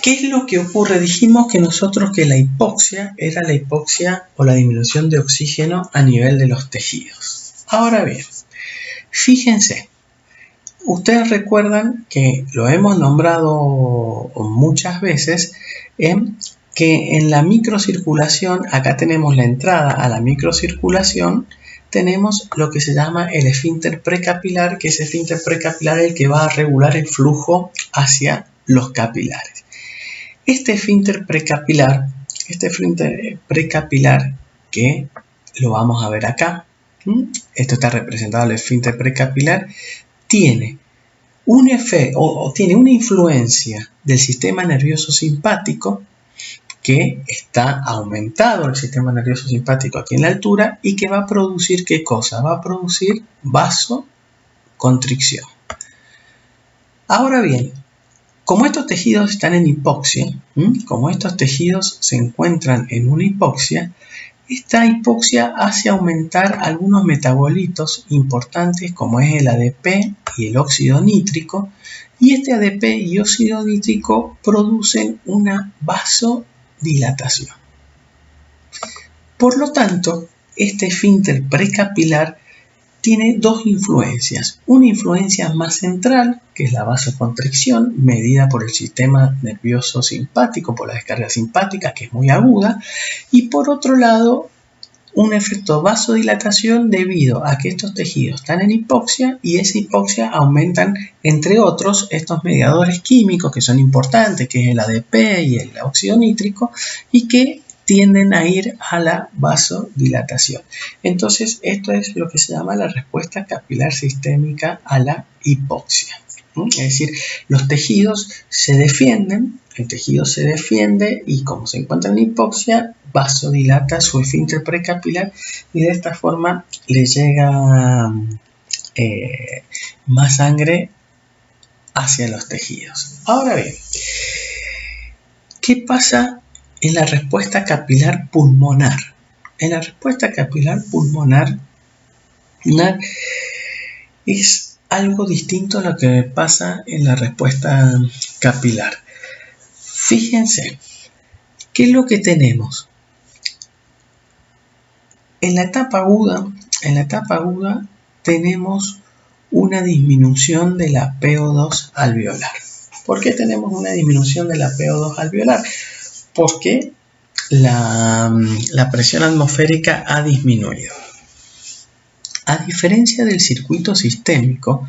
Speaker 1: ¿Qué es lo que ocurre? Dijimos que nosotros que la hipoxia era la hipoxia o la disminución de oxígeno a nivel de los tejidos. Ahora bien, fíjense, ustedes recuerdan que lo hemos nombrado muchas veces, que en la microcirculación, acá tenemos la entrada a la microcirculación, tenemos lo que se llama el esfínter precapilar, que ese esfínter precapilar es el que va a regular el flujo hacia los capilares. Este esfínter precapilar, que lo vamos a ver acá, esto está representado el esfínter precapilar, tiene un efecto o tiene una influencia del sistema nervioso simpático, que está aumentado el sistema nervioso simpático aquí en la altura y que va a producir ¿qué cosa? Va a producir vasoconstricción. Ahora bien, como estos tejidos están en hipoxia, como estos tejidos se encuentran en una hipoxia, esta hipoxia hace aumentar algunos metabolitos importantes como es el ADP y el óxido nítrico, y este ADP y óxido nítrico producen una vasodilatación. Por lo tanto, este esfínter precapilar tiene dos influencias. Una influencia más central, que es la vasoconstricción, medida por el sistema nervioso simpático, por la descarga simpática, que es muy aguda, y por otro lado, un efecto vasodilatación debido a que estos tejidos están en hipoxia y esa hipoxia aumentan, entre otros, estos mediadores químicos que son importantes, que es el ADP y el óxido nítrico, y que tienden a ir a la vasodilatación. Entonces, esto es lo que se llama la respuesta capilar sistémica a la hipoxia. Es decir, los tejidos se defienden, el tejido se defiende y como se encuentra en hipoxia, vasodilata su esfínter precapilar y de esta forma le llega más sangre hacia los tejidos. Ahora bien, ¿qué pasa en la respuesta capilar pulmonar? En la respuesta capilar pulmonar es algo distinto a lo que pasa en la respuesta capilar. Fíjense, ¿qué es lo que tenemos? En la etapa aguda tenemos una disminución de la PO2 alveolar. ¿Por qué tenemos una disminución de la PO2 alveolar? Porque la presión atmosférica ha disminuido. A diferencia del circuito sistémico,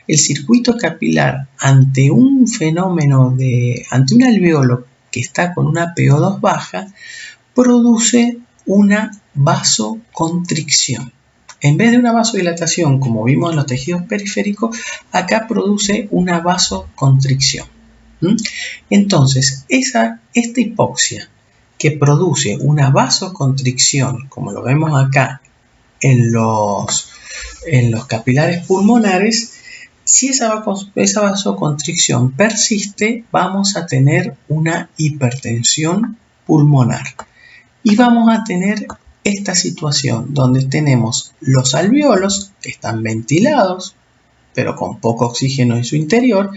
Speaker 1: el circuito capilar ante un fenómeno ante un alveolo que está con una PO2 baja, produce una vasoconstricción. En vez de una vasodilatación, como vimos en los tejidos periféricos, acá produce una vasoconstricción. Entonces, esta hipoxia que produce una vasoconstricción, como lo vemos acá en los capilares pulmonares, si esa vasoconstricción persiste, vamos a tener una hipertensión pulmonar y vamos a tener esta situación donde tenemos los alveolos que están ventilados pero con poco oxígeno en su interior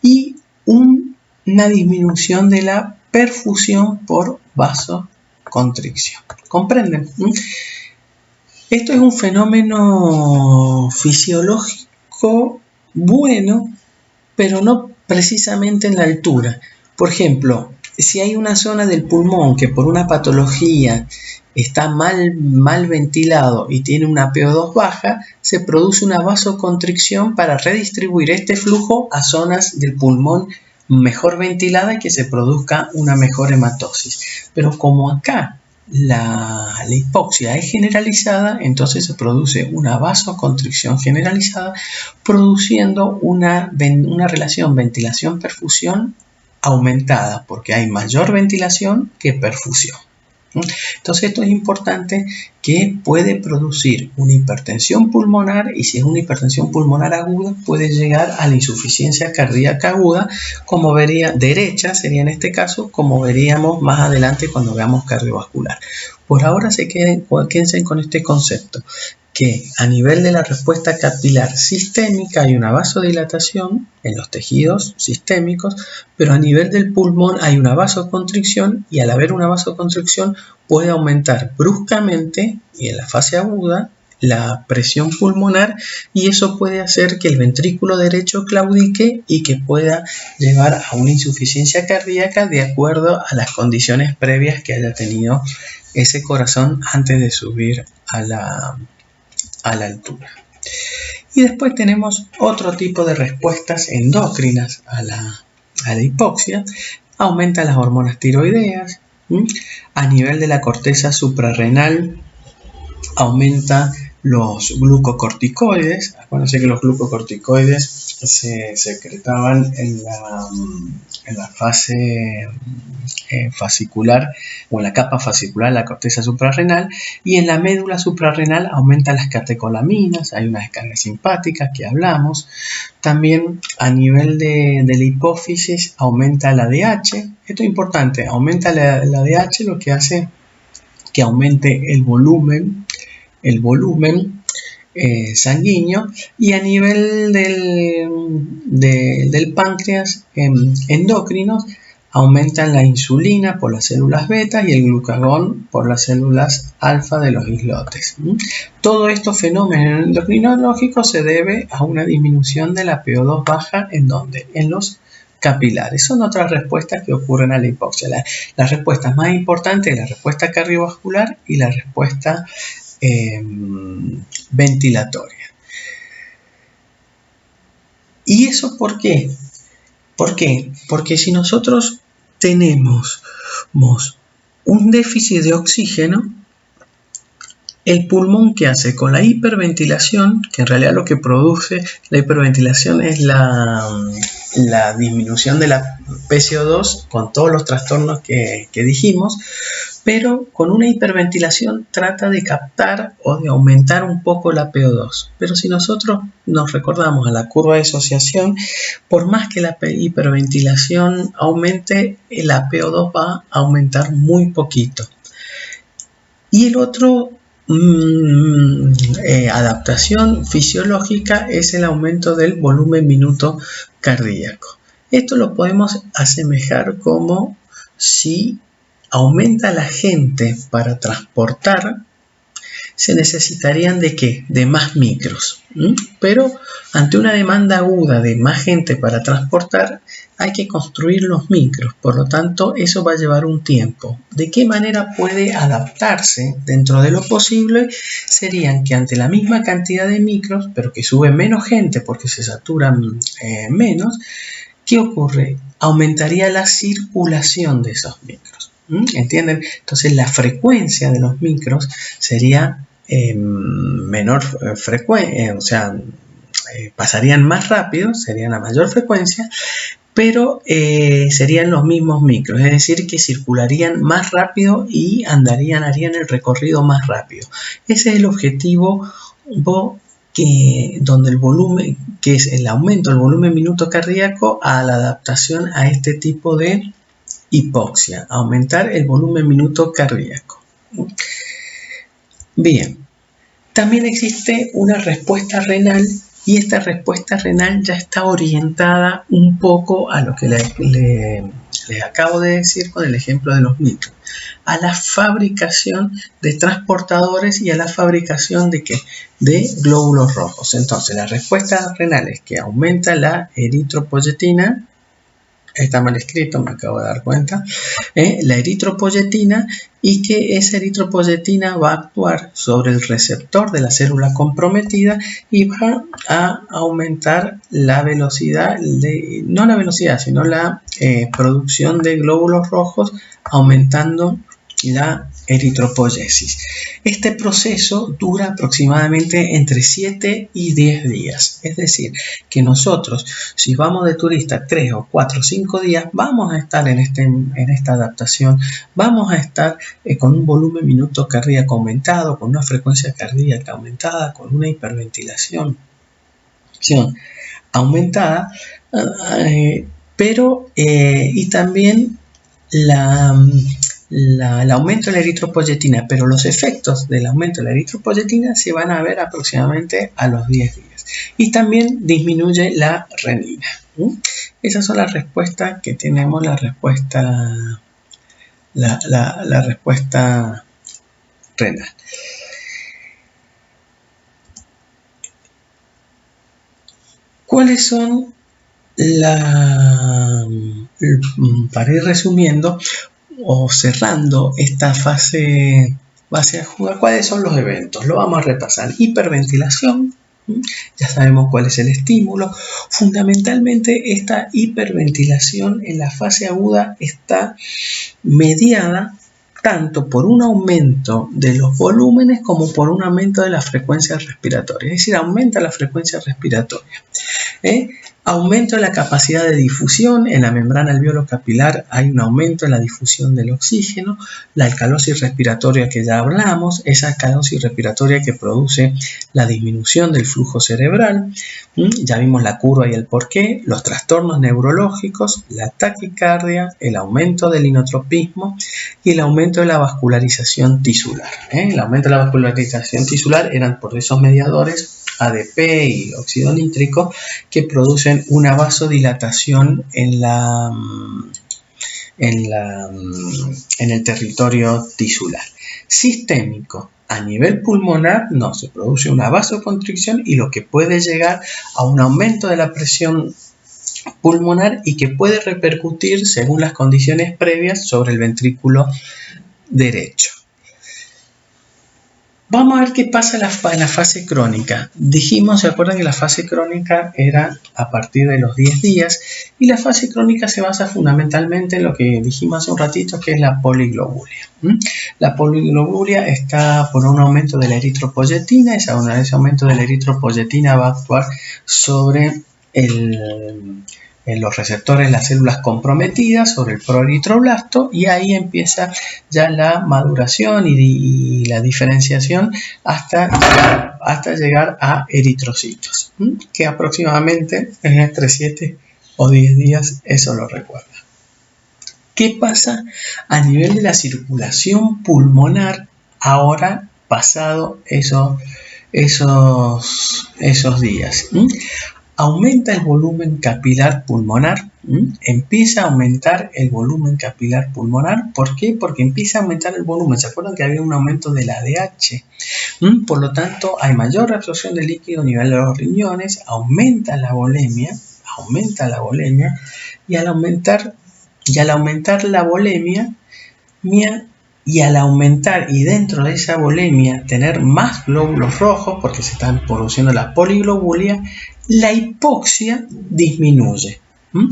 Speaker 1: y una disminución de la perfusión por vasoconstricción. ¿Comprenden? Esto es un fenómeno fisiológico bueno, pero no precisamente en la altura. Por ejemplo, si hay una zona del pulmón que por una patología está mal ventilado y tiene una PO2 baja, se produce una vasoconstricción para redistribuir este flujo a zonas del pulmón mejor ventilada y que se produzca una mejor hematosis. Pero como acá la hipoxia es generalizada, entonces se produce una vasoconstricción generalizada, produciendo una relación ventilación-perfusión aumentada, porque hay mayor ventilación que perfusión. Entonces esto es importante, que puede producir una hipertensión pulmonar, y si es una hipertensión pulmonar aguda puede llegar a la insuficiencia cardíaca aguda, como derecha sería en este caso, como veríamos más adelante cuando veamos cardiovascular. Por ahora quédense con este concepto, que a nivel de la respuesta capilar sistémica hay una vasodilatación en los tejidos sistémicos, pero a nivel del pulmón hay una vasoconstricción, y al haber una vasoconstricción puede aumentar bruscamente y en la fase aguda la presión pulmonar, y eso puede hacer que el ventrículo derecho claudique y que pueda llevar a una insuficiencia cardíaca de acuerdo a las condiciones previas que haya tenido ese corazón antes de subir a la altura. Y después tenemos otro tipo de respuestas endócrinas a la hipoxia. Aumenta las hormonas tiroideas. A nivel de la corteza suprarrenal aumenta los glucocorticoides. Acuérdense que los glucocorticoides se secretaban en la fase fascicular o en la capa fascicular de la corteza suprarrenal, y en la médula suprarrenal aumentan las catecolaminas, hay una descarga simpática que hablamos. También a nivel de la hipófisis aumenta la ADH. Esto es importante, aumenta la ADH, lo que hace que aumente el volumen sanguíneo, y a nivel del páncreas endocrinos aumentan la insulina por las células beta y el glucagón por las células alfa de los islotes. Todo estos fenómenos endocrinológicos se debe a una disminución de la PO2 baja. ¿En dónde? En los capilares. Son otras respuestas que ocurren a la hipoxia. Las respuestas más importantes es la respuesta cardiovascular y la respuesta ventilatoria. ¿Y eso por qué? ¿Por qué? Porque si nosotros tenemos un déficit de oxígeno, el pulmón, ¿qué hace? Con la hiperventilación, que en realidad lo que produce la hiperventilación es la disminución de la PCO2 con todos los trastornos que dijimos, pero con una hiperventilación trata de captar o de aumentar un poco la PO2. Pero si nosotros nos recordamos a la curva de asociación, por más que la hiperventilación aumente, la PO2 va a aumentar muy poquito. Y el otro adaptación fisiológica es el aumento del volumen minuto cardíaco. Esto lo podemos asemejar como si aumenta la gente para transportar, se necesitarían ¿de qué? De más micros. Pero ante una demanda aguda de más gente para transportar, hay que construir los micros. Por lo tanto, eso va a llevar un tiempo. ¿De qué manera puede adaptarse? Dentro de lo posible, serían que ante la misma cantidad de micros, pero que sube menos gente porque se saturan menos, ¿qué ocurre? Aumentaría la circulación de esos micros. ¿Entienden? Entonces la frecuencia de los micros sería menor frecuencia, o sea, pasarían más rápido, serían a mayor frecuencia, pero serían los mismos micros, es decir, que circularían más rápido y harían el recorrido más rápido. Ese es el objetivo donde el volumen, que es el aumento del volumen minuto cardíaco a la adaptación a este tipo de hipoxia, aumentar el volumen minuto cardíaco. Bien, también existe una respuesta renal, y esta respuesta renal ya está orientada un poco a lo que les acabo de decir con el ejemplo de los micros, a la fabricación de transportadores y a la fabricación de glóbulos rojos. Entonces, la respuesta renal es que aumenta la eritropoyetina. Está mal escrito, me acabo de dar cuenta. La eritropoyetina, y que esa eritropoyetina va a actuar sobre el receptor de la célula comprometida y va a aumentar la velocidad, no la velocidad, sino la producción de glóbulos rojos, aumentando la eritropoyesis. Este proceso dura aproximadamente entre 7 y 10 días. Es decir, que nosotros, si vamos de turista 3 o 4 o 5 días, vamos a estar en esta adaptación, vamos a estar con un volumen minuto cardíaco aumentado, con una frecuencia cardíaca aumentada, con una hiperventilación aumentada, pero y también el aumento de la eritropoyetina, pero los efectos del aumento de la eritropoyetina se van a ver aproximadamente a los 10 días. Y también disminuye la renina. Esas son las respuestas que tenemos, la respuesta renal. ¿Cuáles son para ir resumiendo o cerrando esta fase aguda, cuáles son los eventos? Lo vamos a repasar. Hiperventilación, ya sabemos cuál es el estímulo. Fundamentalmente, esta hiperventilación en la fase aguda está mediada tanto por un aumento de los volúmenes como por un aumento de la frecuencia respiratoria, es decir, aumenta la frecuencia respiratoria. Aumento de la capacidad de difusión. En la membrana alveolo-capilar hay un aumento en la difusión del oxígeno. La alcalosis respiratoria que ya hablamos, esa alcalosis respiratoria que produce la disminución del flujo cerebral. Ya vimos la curva y el porqué. Los trastornos neurológicos, la taquicardia, el aumento del inotropismo y el aumento de la vascularización tisular. El aumento de la vascularización tisular eran por esos mediadores ADP y óxido nítrico que producen una vasodilatación en el territorio tisular. Sistémico. A nivel pulmonar no, se produce una vasoconstricción y lo que puede llegar a un aumento de la presión pulmonar y que puede repercutir según las condiciones previas sobre el ventrículo derecho. Vamos a ver qué pasa en la fase crónica. Dijimos, ¿se acuerdan que la fase crónica era a partir de los 10 días? Y la fase crónica se basa fundamentalmente en lo que dijimos hace un ratito, que es la poliglobulia. La poliglobulia está por un aumento de la eritropoyetina. Ese aumento de la eritropoyetina va a actuar sobre en los receptores, las células comprometidas, sobre el proeritroblasto, y ahí empieza ya la maduración y la diferenciación hasta llegar a eritrocitos, que aproximadamente es entre 7 o 10 días, eso lo recuerda. ¿Qué pasa a nivel de la circulación pulmonar ahora pasado esos días? Aumenta el volumen capilar pulmonar, empieza a aumentar el volumen capilar pulmonar. ¿Por qué? Porque empieza a aumentar el volumen. ¿Se acuerdan que había un aumento del ADH? Por lo tanto, hay mayor absorción de líquido a nivel de los riñones, aumenta la volemia, y al aumentar la volemia, y al aumentar y dentro de esa volemia tener más glóbulos rojos, porque se están produciendo la poliglobulia, la hipoxia disminuye.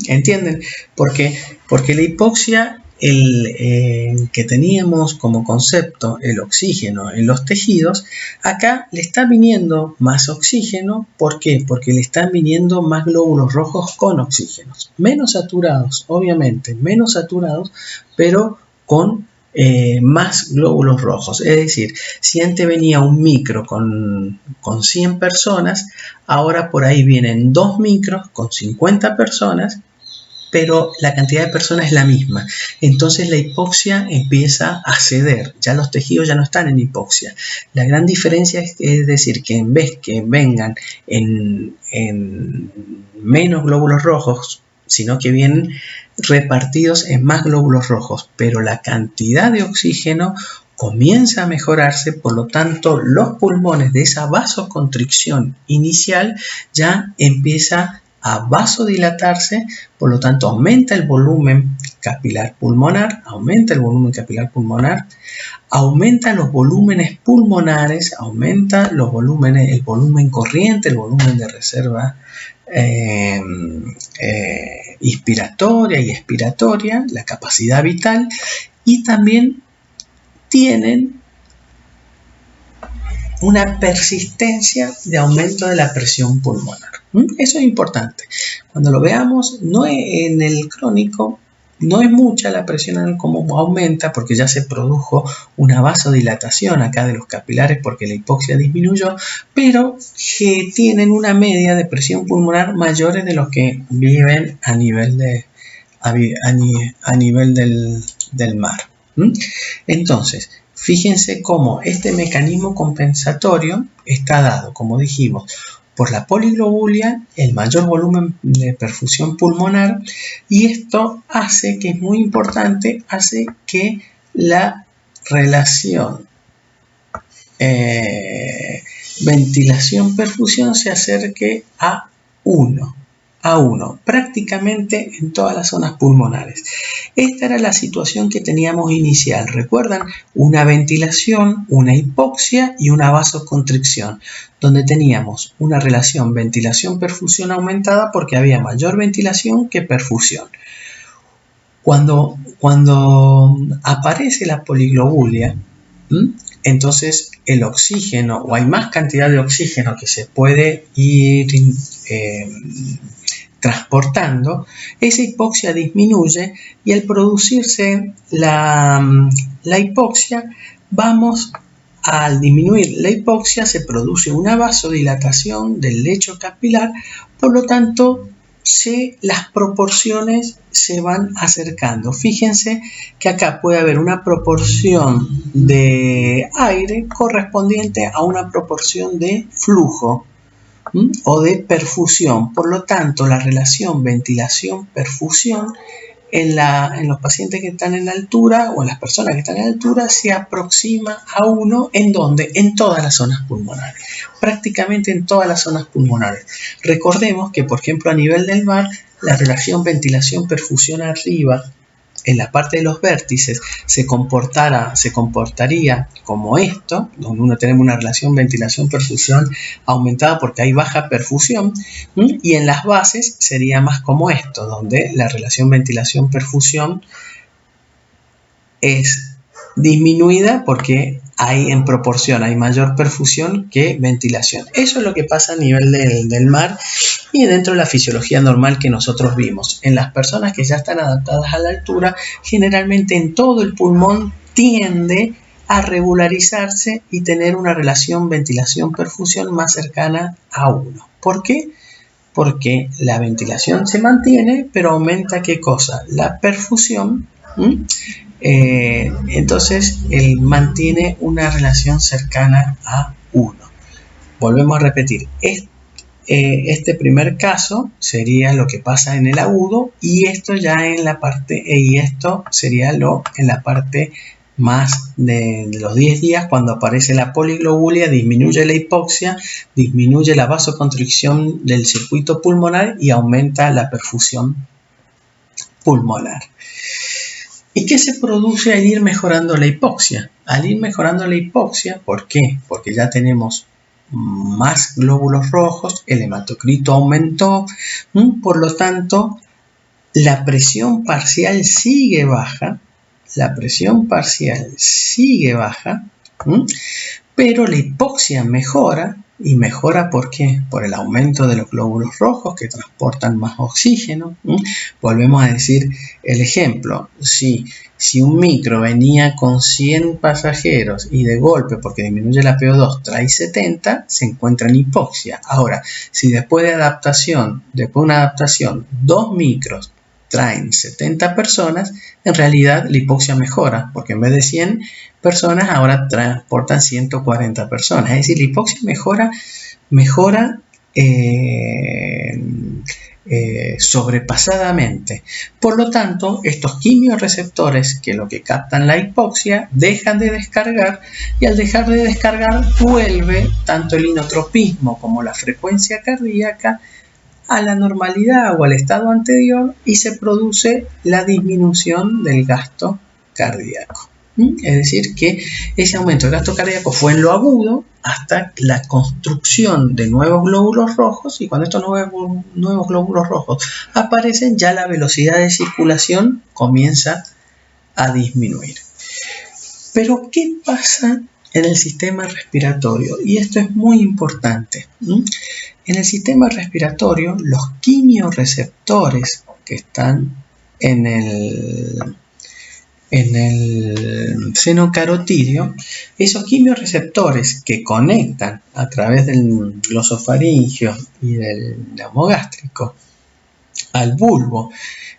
Speaker 1: ¿Entienden? Porque la hipoxia, que teníamos como concepto el oxígeno en los tejidos, acá le está viniendo más oxígeno. ¿Por qué? Porque le están viniendo más glóbulos rojos con oxígenos. Menos saturados, obviamente, menos saturados, pero con más glóbulos rojos. Es decir, si antes venía un micro con 100 personas, ahora por ahí vienen 2 micros con 50 personas, pero la cantidad de personas es la misma. Entonces la hipoxia empieza a ceder, ya los tejidos ya no están en hipoxia. La gran diferencia es decir, que en vez que vengan en menos glóbulos rojos, sino que vienen repartidos en más glóbulos rojos, pero la cantidad de oxígeno comienza a mejorarse. Por lo tanto, los pulmones de esa vasoconstricción inicial ya empieza a vasodilatarse, por lo tanto aumenta el volumen capilar pulmonar, aumenta los volúmenes pulmonares, aumenta el volumen corriente, el volumen de reserva inspiratoria y expiratoria, la capacidad vital, y también tienen una persistencia de aumento de la presión pulmonar. Eso es importante. Cuando lo veamos, no en el crónico, no es mucha la presión como aumenta, porque ya se produjo una vasodilatación acá de los capilares porque la hipoxia disminuyó, pero que tienen una media de presión pulmonar mayores de los que viven a nivel del mar. Entonces, fíjense cómo este mecanismo compensatorio está dado, como dijimos, por la poliglobulia, el mayor volumen de perfusión pulmonar, y esto hace, que es muy importante, hace que la relación ventilación-perfusión se acerque a 1, prácticamente en todas las zonas pulmonares. Esta era la situación que teníamos inicial. ¿Recuerdan? Una ventilación, una hipoxia y una vasoconstricción, donde teníamos una relación ventilación-perfusión aumentada porque había mayor ventilación que perfusión. Cuando aparece la poliglobulia, entonces el oxígeno, o hay más cantidad de oxígeno que se puede ir transportando, esa hipoxia disminuye y al producirse la hipoxia, al disminuir la hipoxia se produce una vasodilatación del lecho capilar, por lo tanto las proporciones se van acercando. Fíjense que acá puede haber una proporción de aire correspondiente a una proporción de flujo o de perfusión. Por lo tanto, la relación ventilación-perfusión en los pacientes que están en altura o en las personas que están en altura se aproxima a 1 ¿en dónde? En todas las zonas pulmonares, prácticamente en todas las zonas pulmonares. Recordemos que, por ejemplo, a nivel del mar, la relación ventilación-perfusión arriba, en la parte de los vértices, se comportaría como esto, donde uno tenemos una relación ventilación-perfusión aumentada porque hay baja perfusión, y en las bases sería más como esto, donde la relación ventilación-perfusión es disminuida porque en proporción hay mayor perfusión que ventilación. Eso es lo que pasa a nivel del mar y dentro de la fisiología normal que nosotros vimos. En las personas que ya están adaptadas a la altura, generalmente en todo el pulmón tiende a regularizarse y tener una relación ventilación-perfusión más cercana a 1. ¿Por qué? Porque la ventilación se mantiene, pero aumenta ¿qué cosa? La perfusión. Entonces él mantiene una relación cercana a 1. Volvemos a repetir, este primer caso sería lo que pasa en el agudo y esto ya en la parte, y esto sería en la parte más de los 10 días cuando aparece la poliglobulia, disminuye la hipoxia, disminuye la vasoconstricción del circuito pulmonar y aumenta la perfusión pulmonar. ¿Y qué se produce al ir mejorando la hipoxia? Al ir mejorando la hipoxia, ¿por qué? Porque ya tenemos más glóbulos rojos, el hematocrito aumentó, por lo tanto, la presión parcial sigue baja, pero la hipoxia mejora. ¿Y mejora por qué? Por el aumento de los glóbulos rojos que transportan más oxígeno. Volvemos a decir el ejemplo. Si un micro venía con 100 pasajeros y de golpe, porque disminuye la PO2, trae 70, se encuentra en hipoxia. Ahora, si después de una adaptación, 2 micros traen 70 personas, en realidad la hipoxia mejora, porque en vez de 100 personas ahora transportan 140 personas. Es decir, la hipoxia mejora sobrepasadamente. Por lo tanto, estos quimiorreceptores que lo que captan la hipoxia dejan de descargar y al dejar de descargar vuelve tanto el inotropismo como la frecuencia cardíaca a la normalidad o al estado anterior y se produce la disminución del gasto cardíaco. Es decir, que ese aumento del gasto cardíaco fue en lo agudo hasta la construcción de nuevos glóbulos rojos y cuando estos nuevos glóbulos rojos aparecen ya la velocidad de circulación comienza a disminuir. Pero ¿qué pasa en el sistema respiratorio? Y esto es muy importante. En el sistema respiratorio, los quimiorreceptores que están en el seno carotídeo, esos quimiorreceptores que conectan a través del glosofaringio y del neumogástrico al bulbo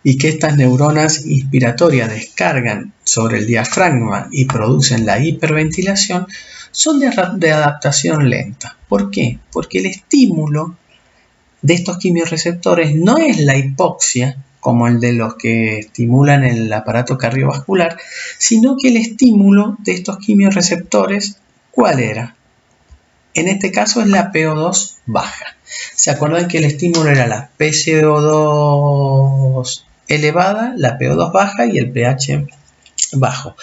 Speaker 1: y que estas neuronas inspiratorias descargan sobre el diafragma y producen la hiperventilación, son de adaptación lenta. ¿Por qué? Porque el estímulo de estos quimiorreceptores no es la hipoxia, como el de los que estimulan el aparato cardiovascular, sino que el estímulo de estos quimiorreceptores, ¿cuál era? En este caso es la PO2 baja. ¿Se acuerdan que el estímulo era la PCO2 elevada, la PO2 baja y el pH bajo?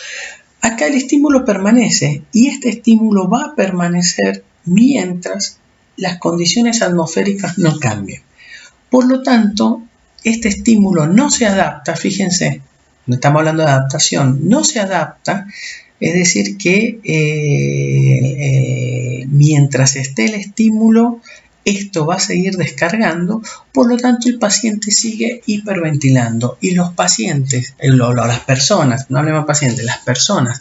Speaker 1: Acá el estímulo permanece y este estímulo va a permanecer mientras las condiciones atmosféricas no cambien. Por lo tanto, este estímulo no se adapta, fíjense, no estamos hablando de adaptación, no se adapta, es decir que mientras esté el estímulo, esto va a seguir descargando, por lo tanto el paciente sigue hiperventilando y los pacientes, las personas, no hablemos de pacientes, las personas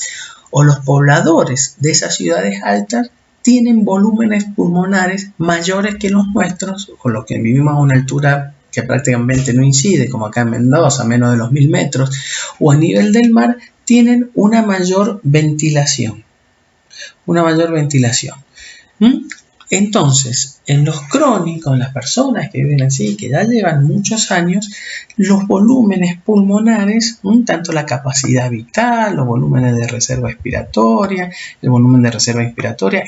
Speaker 1: o los pobladores de esas ciudades altas tienen volúmenes pulmonares mayores que los nuestros, con lo que vivimos a una altura que prácticamente no incide, como acá en Mendoza, a menos de los 1000 metros, o a nivel del mar, tienen una mayor ventilación. Entonces, en los crónicos, en las personas que viven así, que ya llevan muchos años, los volúmenes pulmonares, tanto la capacidad vital, los volúmenes de reserva expiratoria,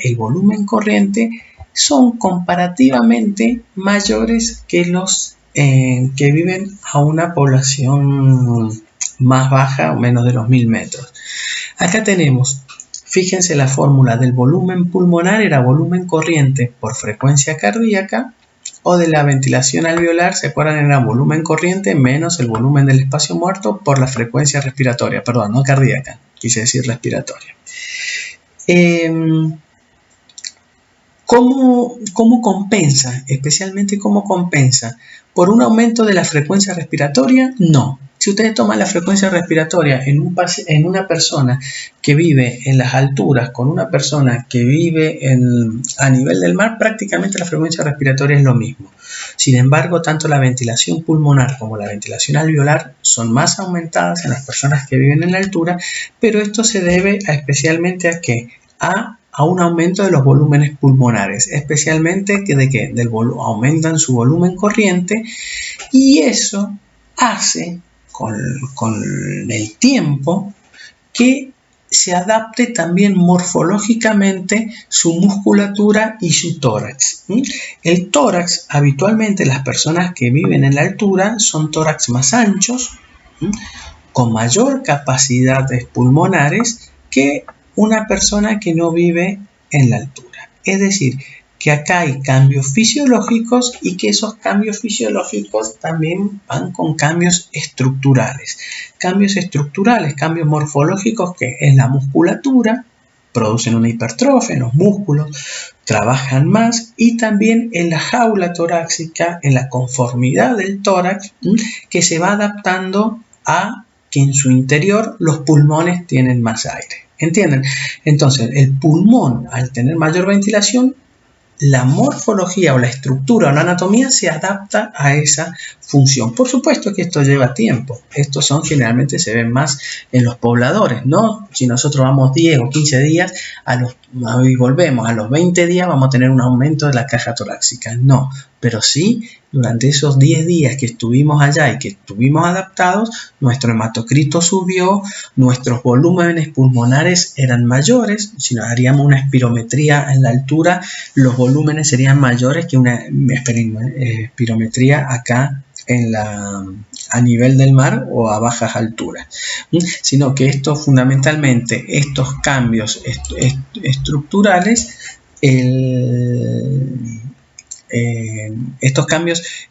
Speaker 1: el volumen corriente, son comparativamente mayores que los que viven a una población más baja o menos de los 1000 metros. Acá tenemos, fíjense la fórmula del volumen pulmonar, era volumen corriente por frecuencia cardíaca, o de la ventilación alveolar, ¿se acuerdan? Era volumen corriente menos el volumen del espacio muerto por la frecuencia respiratoria, perdón, no cardíaca, quise decir respiratoria. ¿Cómo compensa? Especialmente, ¿cómo compensa? ¿Por un aumento de la frecuencia respiratoria? No. Si ustedes toman la frecuencia respiratoria en una persona que vive en las alturas con una persona que vive a nivel del mar, prácticamente la frecuencia respiratoria es lo mismo. Sin embargo, tanto la ventilación pulmonar como la ventilación alveolar son más aumentadas en las personas que viven en la altura, pero esto se debe especialmente a ¿qué? A un aumento de los volúmenes pulmonares, especialmente aumentan su volumen corriente, y eso hace con el tiempo que se adapte también morfológicamente su musculatura y su tórax. El tórax, habitualmente las personas que viven en la altura son tórax más anchos, con mayor capacidad pulmonares que una persona que no vive en la altura. Es decir, que acá hay cambios fisiológicos y que esos cambios fisiológicos también van con cambios estructurales. Cambios morfológicos que en la musculatura producen una hipertrofia, en los músculos trabajan más, y también en la jaula torácica, en la conformidad del tórax, que se va adaptando a que en su interior los pulmones tienen más aire. ¿Entienden? Entonces, el pulmón, al tener mayor ventilación, la morfología o la estructura o la anatomía se adapta a esa función. Por supuesto que esto lleva tiempo. Estos generalmente se ven más en los pobladores, ¿no? Si nosotros vamos 10 o 15 días y volvemos a los 20 días, vamos a tener un aumento de la caja torácica. No, pero sí, durante esos 10 días que estuvimos allá y que estuvimos adaptados, nuestro hematocrito subió, nuestros volúmenes pulmonares eran mayores. Si nos haríamos una espirometría en la altura, los volúmenes serían mayores que una espirometría acá a nivel del mar o a bajas alturas, sino que fundamentalmente estos cambios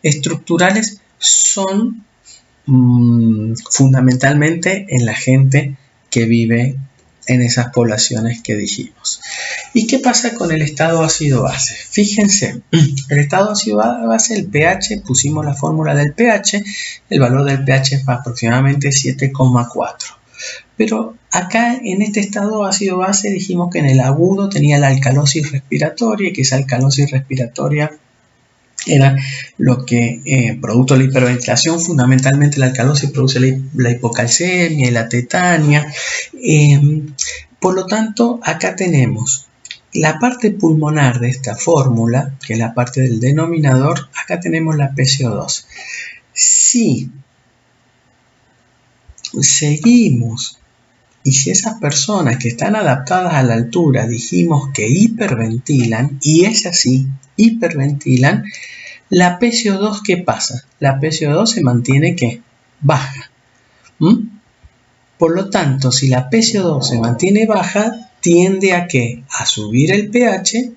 Speaker 1: estructurales, son fundamentalmente en la gente que vive en esas poblaciones que dijimos. ¿Y qué pasa con el estado ácido-base? Fíjense, el estado ácido-base, el pH, pusimos la fórmula del pH, el valor del pH es aproximadamente 7,4. Pero acá en este estado ácido-base dijimos que en el agudo tenía la alcalosis respiratoria, y que esa alcalosis respiratoria era lo que, producto de la hiperventilación, fundamentalmente la alcalosis produce la hipocalcemia y la tetania. Por lo tanto, acá tenemos la parte pulmonar de esta fórmula, que es la parte del denominador. Acá tenemos la PCO2. Si seguimos y si esas personas que están adaptadas a la altura dijimos que hiperventilan, y es así, hiperventilan, la PCO2, ¿qué pasa? La PCO2 se mantiene ¿qué? Baja. Por lo tanto, si la PCO2 se mantiene baja, tiende a ¿qué? A subir el pH,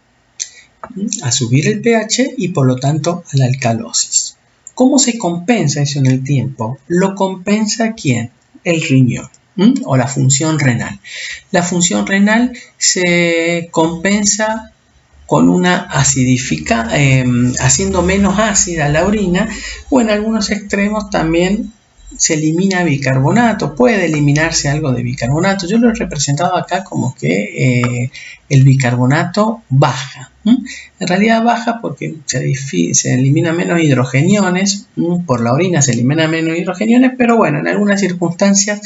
Speaker 1: y por lo tanto a la alcalosis. ¿Cómo se compensa eso en el tiempo? ¿Lo compensa quién? El riñón. O la función renal. La función renal se compensa con una haciendo menos ácida la orina, o en algunos extremos también se elimina bicarbonato, puede eliminarse algo de bicarbonato. Yo lo he representado acá como que el bicarbonato baja. En realidad baja porque se elimina menos hidrogeniones, por la orina se elimina menos hidrogeniones, pero bueno, en algunas circunstancias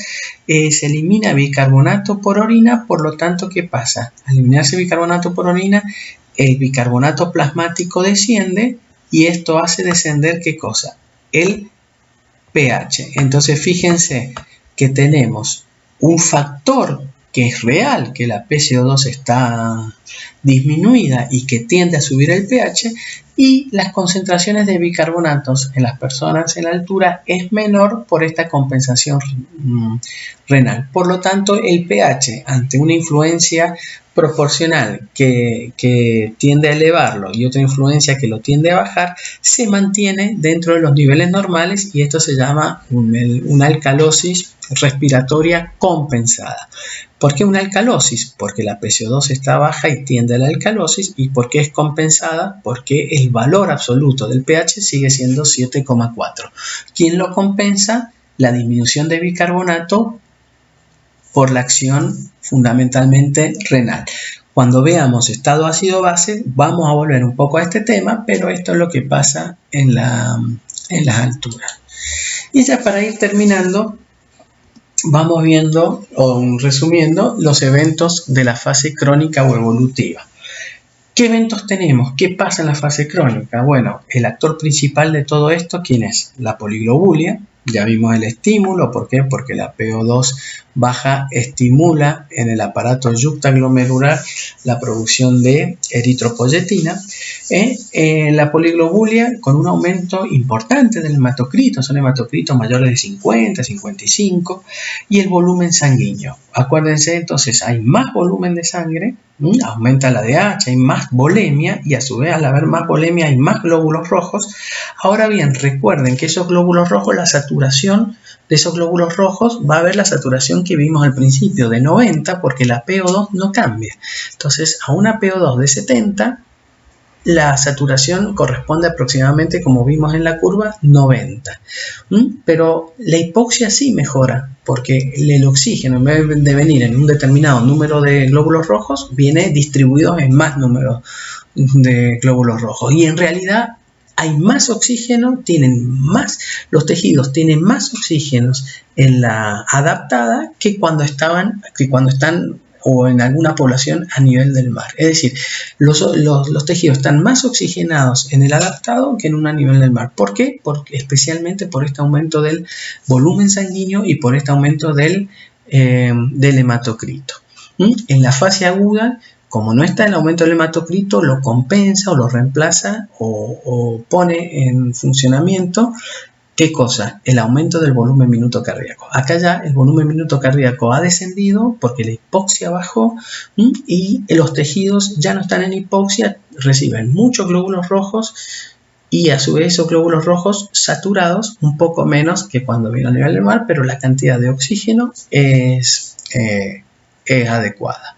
Speaker 1: se elimina bicarbonato por orina, por lo tanto, ¿qué pasa? Al eliminarse bicarbonato por orina, el bicarbonato plasmático desciende y esto hace descender, ¿qué cosa? El pH. Entonces fíjense que tenemos un factor que es real, que la PCO2 está disminuida y que tiende a subir el pH, y las concentraciones de bicarbonatos en las personas en la altura es menor por esta compensación renal. Por lo tanto, el pH, ante una influencia proporcional que tiende a elevarlo y otra influencia que lo tiende a bajar, se mantiene dentro de los niveles normales, y esto se llama una alcalosis respiratoria compensada. ¿Por qué una alcalosis? Porque la PCO2 está baja y tiende a la alcalosis. ¿Y por qué es compensada? Porque el valor absoluto del pH sigue siendo 7,4. ¿Quién lo compensa? La disminución de bicarbonato por la acción fundamentalmente renal. Cuando veamos estado ácido-base, vamos a volver un poco a este tema, pero esto es lo que pasa en las alturas. Y ya para ir terminando, vamos viendo o resumiendo los eventos de la fase crónica o evolutiva. ¿Qué eventos tenemos? ¿Qué pasa en la fase crónica? Bueno, el actor principal de todo esto, ¿quién es? La poliglobulia. Ya vimos el estímulo. ¿Por qué? Porque la PO2 baja estimula en el aparato yuctaglomerular la producción de eritropoyetina. La poliglobulia con un aumento importante del hematocrito, son hematocritos mayores de 50, 55, y el volumen sanguíneo. Acuérdense, entonces hay más volumen de sangre, aumenta la DH, hay más volemia, y a su vez al haber más volemia hay más glóbulos rojos. Ahora bien, recuerden que esos glóbulos rojos, la saturación de esos glóbulos rojos va a haber la saturación que vimos al principio de 90, porque la PO2 no cambia. Entonces a una PO2 de 70 la saturación corresponde aproximadamente, como vimos en la curva, 90. Pero la hipoxia sí mejora, porque el oxígeno, en vez de venir en un determinado número de glóbulos rojos, viene distribuido en más números de glóbulos rojos. Y en realidad hay más oxígeno, los tejidos tienen más oxígenos en la adaptada que cuando están o en alguna población a nivel del mar. Es decir, los tejidos están más oxigenados en el adaptado que en una a nivel del mar. ¿Por qué? Especialmente por este aumento del volumen sanguíneo y por este aumento del hematocrito. En la fase aguda, como no está el aumento del hematocrito, lo compensa o lo reemplaza o pone en funcionamiento, ¿qué cosa? El aumento del volumen minuto cardíaco. Acá ya el volumen minuto cardíaco ha descendido porque la hipoxia bajó y los tejidos ya no están en hipoxia, reciben muchos glóbulos rojos y a su vez esos glóbulos rojos saturados, un poco menos que cuando vino a nivel del mar, pero la cantidad de oxígeno es adecuada.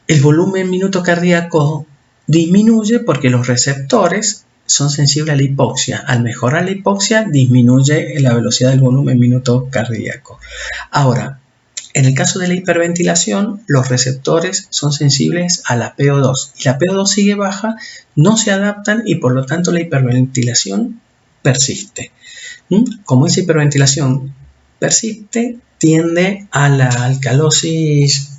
Speaker 1: El volumen minuto cardíaco disminuye porque los receptores son sensibles a la hipoxia. Al mejorar la hipoxia, disminuye la velocidad del volumen minuto cardíaco. Ahora, en el caso de la hiperventilación, los receptores son sensibles a la PO2 y la PO2 sigue baja, no se adaptan y por lo tanto la hiperventilación persiste. Como esa hiperventilación persiste, tiende a la alcalosis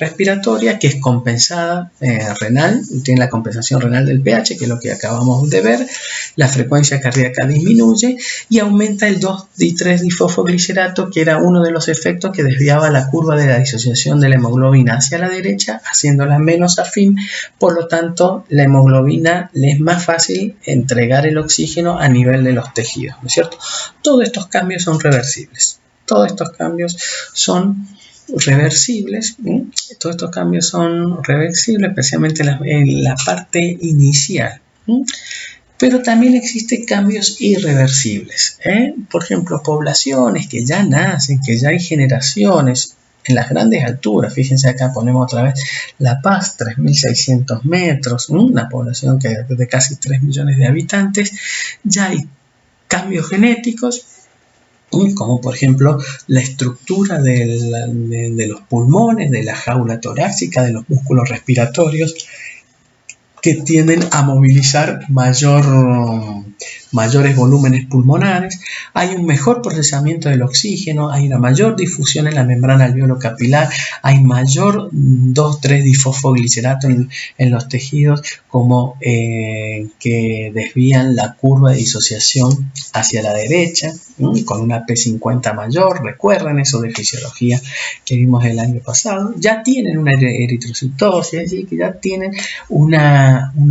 Speaker 1: respiratoria, que es compensada renal, tiene la compensación renal del pH, que es lo que acabamos de ver. La frecuencia cardíaca disminuye y aumenta el 2-3-difosfoglicerato, que era uno de los efectos que desviaba la curva de la disociación de la hemoglobina hacia la derecha, haciéndola menos afín. Por lo tanto, la hemoglobina le es más fácil entregar el oxígeno a nivel de los tejidos, ¿no es cierto? Todos estos cambios son reversibles. Todos estos cambios son reversibles, especialmente en la parte inicial. Pero también existen cambios irreversibles. Por ejemplo, poblaciones que ya nacen, que ya hay generaciones, en las grandes alturas. Fíjense acá, ponemos otra vez La Paz, 3.600 metros, una población que de casi 3 millones de habitantes. Ya hay cambios genéticos, como por ejemplo la estructura de los pulmones, de la jaula torácica, de los músculos respiratorios, que tienden a movilizar mayores volúmenes pulmonares. Hay un mejor procesamiento del oxígeno, hay una mayor difusión en la membrana alveolo-capilar, hay mayor 2,3-difosfoglicerato en los tejidos, como que desvían la curva de disociación hacia la derecha, con una P50 mayor. Recuerden eso de fisiología que vimos el año pasado. Ya tienen una eritrocitosis, es decir, que ya tienen un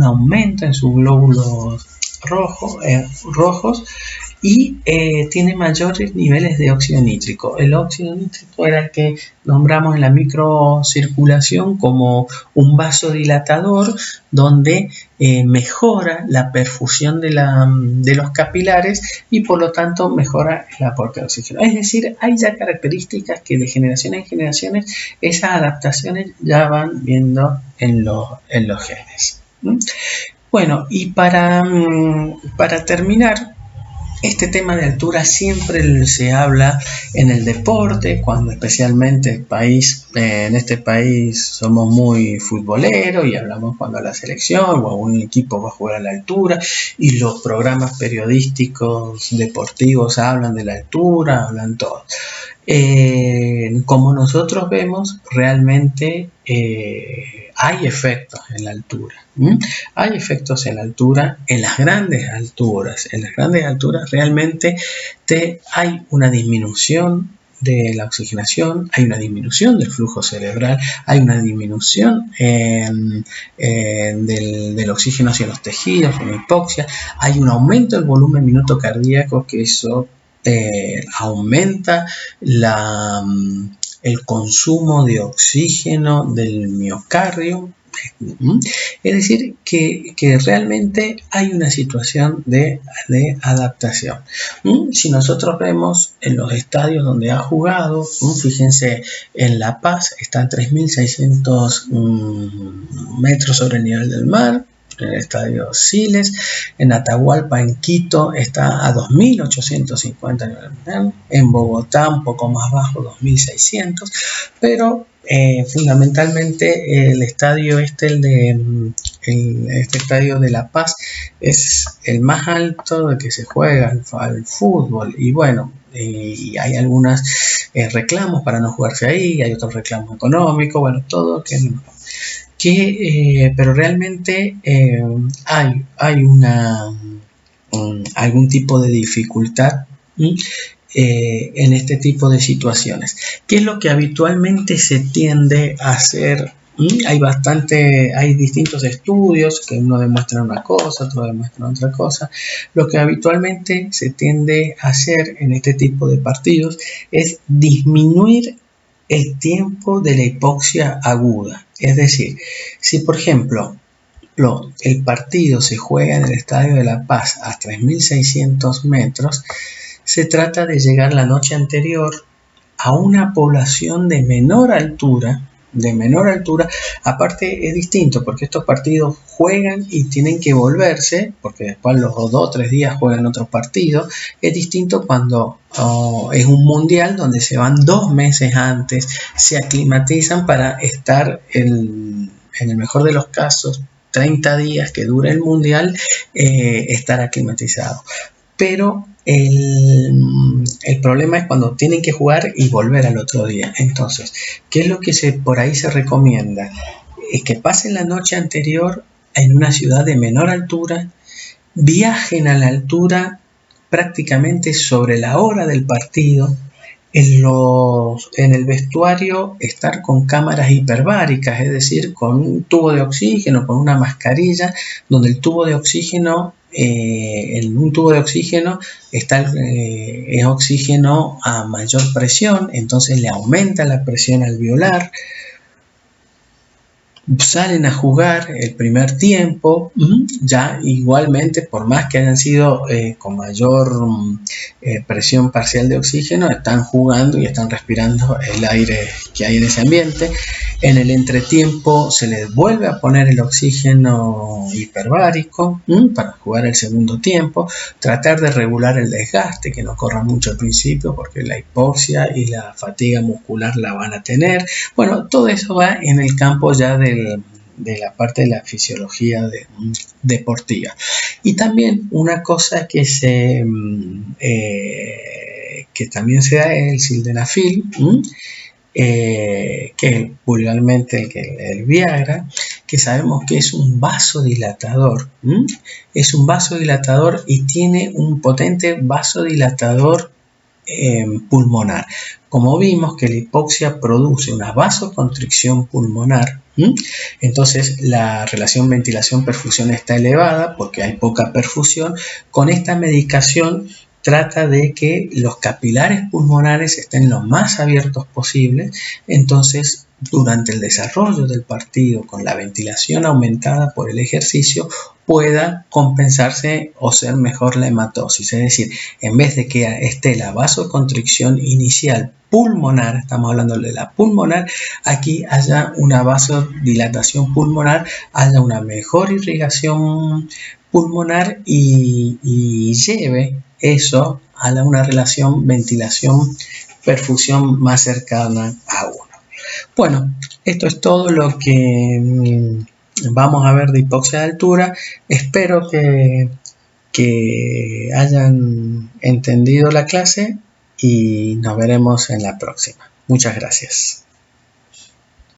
Speaker 1: aumento en sus glóbulos rojos, y tiene mayores niveles de óxido nítrico. El óxido nítrico era el que nombramos en la microcirculación como un vasodilatador, donde mejora la perfusión de los capilares y por lo tanto mejora el aporte de oxígeno. Es decir, hay ya características que de generación en generaciones esas adaptaciones ya van viendo en los genes. Bueno, y para terminar, este tema de altura siempre se habla en el deporte, cuando especialmente en este país somos muy futboleros y hablamos cuando la selección o un equipo va a jugar a la altura, y los programas periodísticos deportivos hablan de la altura, hablan todo. Como nosotros vemos, realmente hay efectos en la altura. Hay efectos en la altura, en las grandes alturas. En las grandes alturas realmente hay una disminución de la oxigenación, hay una disminución del flujo cerebral, hay una disminución del oxígeno hacia los tejidos, una hipoxia, hay un aumento del volumen minuto cardíaco, que eso aumenta el consumo de oxígeno del miocardio. Es decir, que realmente hay una situación de adaptación. Si nosotros vemos en los estadios donde ha jugado, fíjense, en La Paz están 3.600 metros sobre el nivel del mar, en el estadio Siles. En Atahualpa, en Quito, está a 2.850, en Bogotá un poco más bajo, 2.600, pero fundamentalmente el estadio este estadio de La Paz es el más alto de que se juega al fútbol, y bueno, y hay algunos reclamos para no jugarse ahí, hay otros reclamos económicos, bueno, todo pero realmente hay algún tipo de dificultad en este tipo de situaciones. ¿Qué es lo que habitualmente se tiende a hacer? Hay distintos estudios que uno demuestra una cosa, otro demuestra otra cosa. Lo que habitualmente se tiende a hacer en este tipo de partidos es disminuir el tiempo de la hipoxia aguda. Es decir, si por ejemplo el partido se juega en el Estadio de La Paz a 3.600 metros, se trata de llegar la noche anterior a una población de menor altura. Aparte es distinto porque estos partidos juegan y tienen que volverse, porque después los 2 o 3 días juegan otros partidos. Es distinto cuando es un mundial donde se van 2 meses antes, se aclimatizan para estar en el mejor de los casos 30 días que dura el mundial, estar aclimatizado. Pero el problema es cuando tienen que jugar y volver al otro día. Entonces, ¿qué es lo que por ahí se recomienda? Es que pasen la noche anterior en una ciudad de menor altura, viajen a la altura prácticamente sobre la hora del partido. En el vestuario estar con cámaras hiperbáricas, es decir, con un tubo de oxígeno, con una mascarilla, donde el tubo de oxígeno, en un tubo de oxígeno es oxígeno a mayor presión, entonces le aumenta la presión alveolar. salen a jugar el primer tiempo, ya igualmente, por más que hayan sido con mayor presión parcial de oxígeno, están jugando y están respirando el aire que hay en ese ambiente. En el entretiempo se les vuelve a poner el oxígeno hiperbárico para jugar el segundo tiempo, tratar de regular el desgaste, que no corra mucho al principio porque la hipoxia y la fatiga muscular la van a tener. Bueno, todo eso va en el campo ya de la parte de la fisiología deportiva. Y también una cosa que también se da es el sildenafil, que es vulgarmente el Viagra, que sabemos que es un vasodilatador, es un vasodilatador y tiene un potente vasodilatador pulmonar. Como vimos que la hipoxia produce una vasoconstricción pulmonar, entonces la relación ventilación-perfusión está elevada porque hay poca perfusión. Con esta medicación trata de que los capilares pulmonares estén lo más abiertos posible, entonces durante el desarrollo del partido, con la ventilación aumentada por el ejercicio, pueda compensarse o ser mejor la hematosis. Es decir, en vez de que esté la vasoconstricción inicial pulmonar, estamos hablando de la pulmonar, aquí haya una vasodilatación pulmonar, haya una mejor irrigación pulmonar y lleve eso a una relación ventilación-perfusión más cercana a 1. Bueno, esto es todo lo que vamos a ver de hipoxia de altura. Espero que hayan entendido la clase y nos veremos en la próxima. Muchas gracias.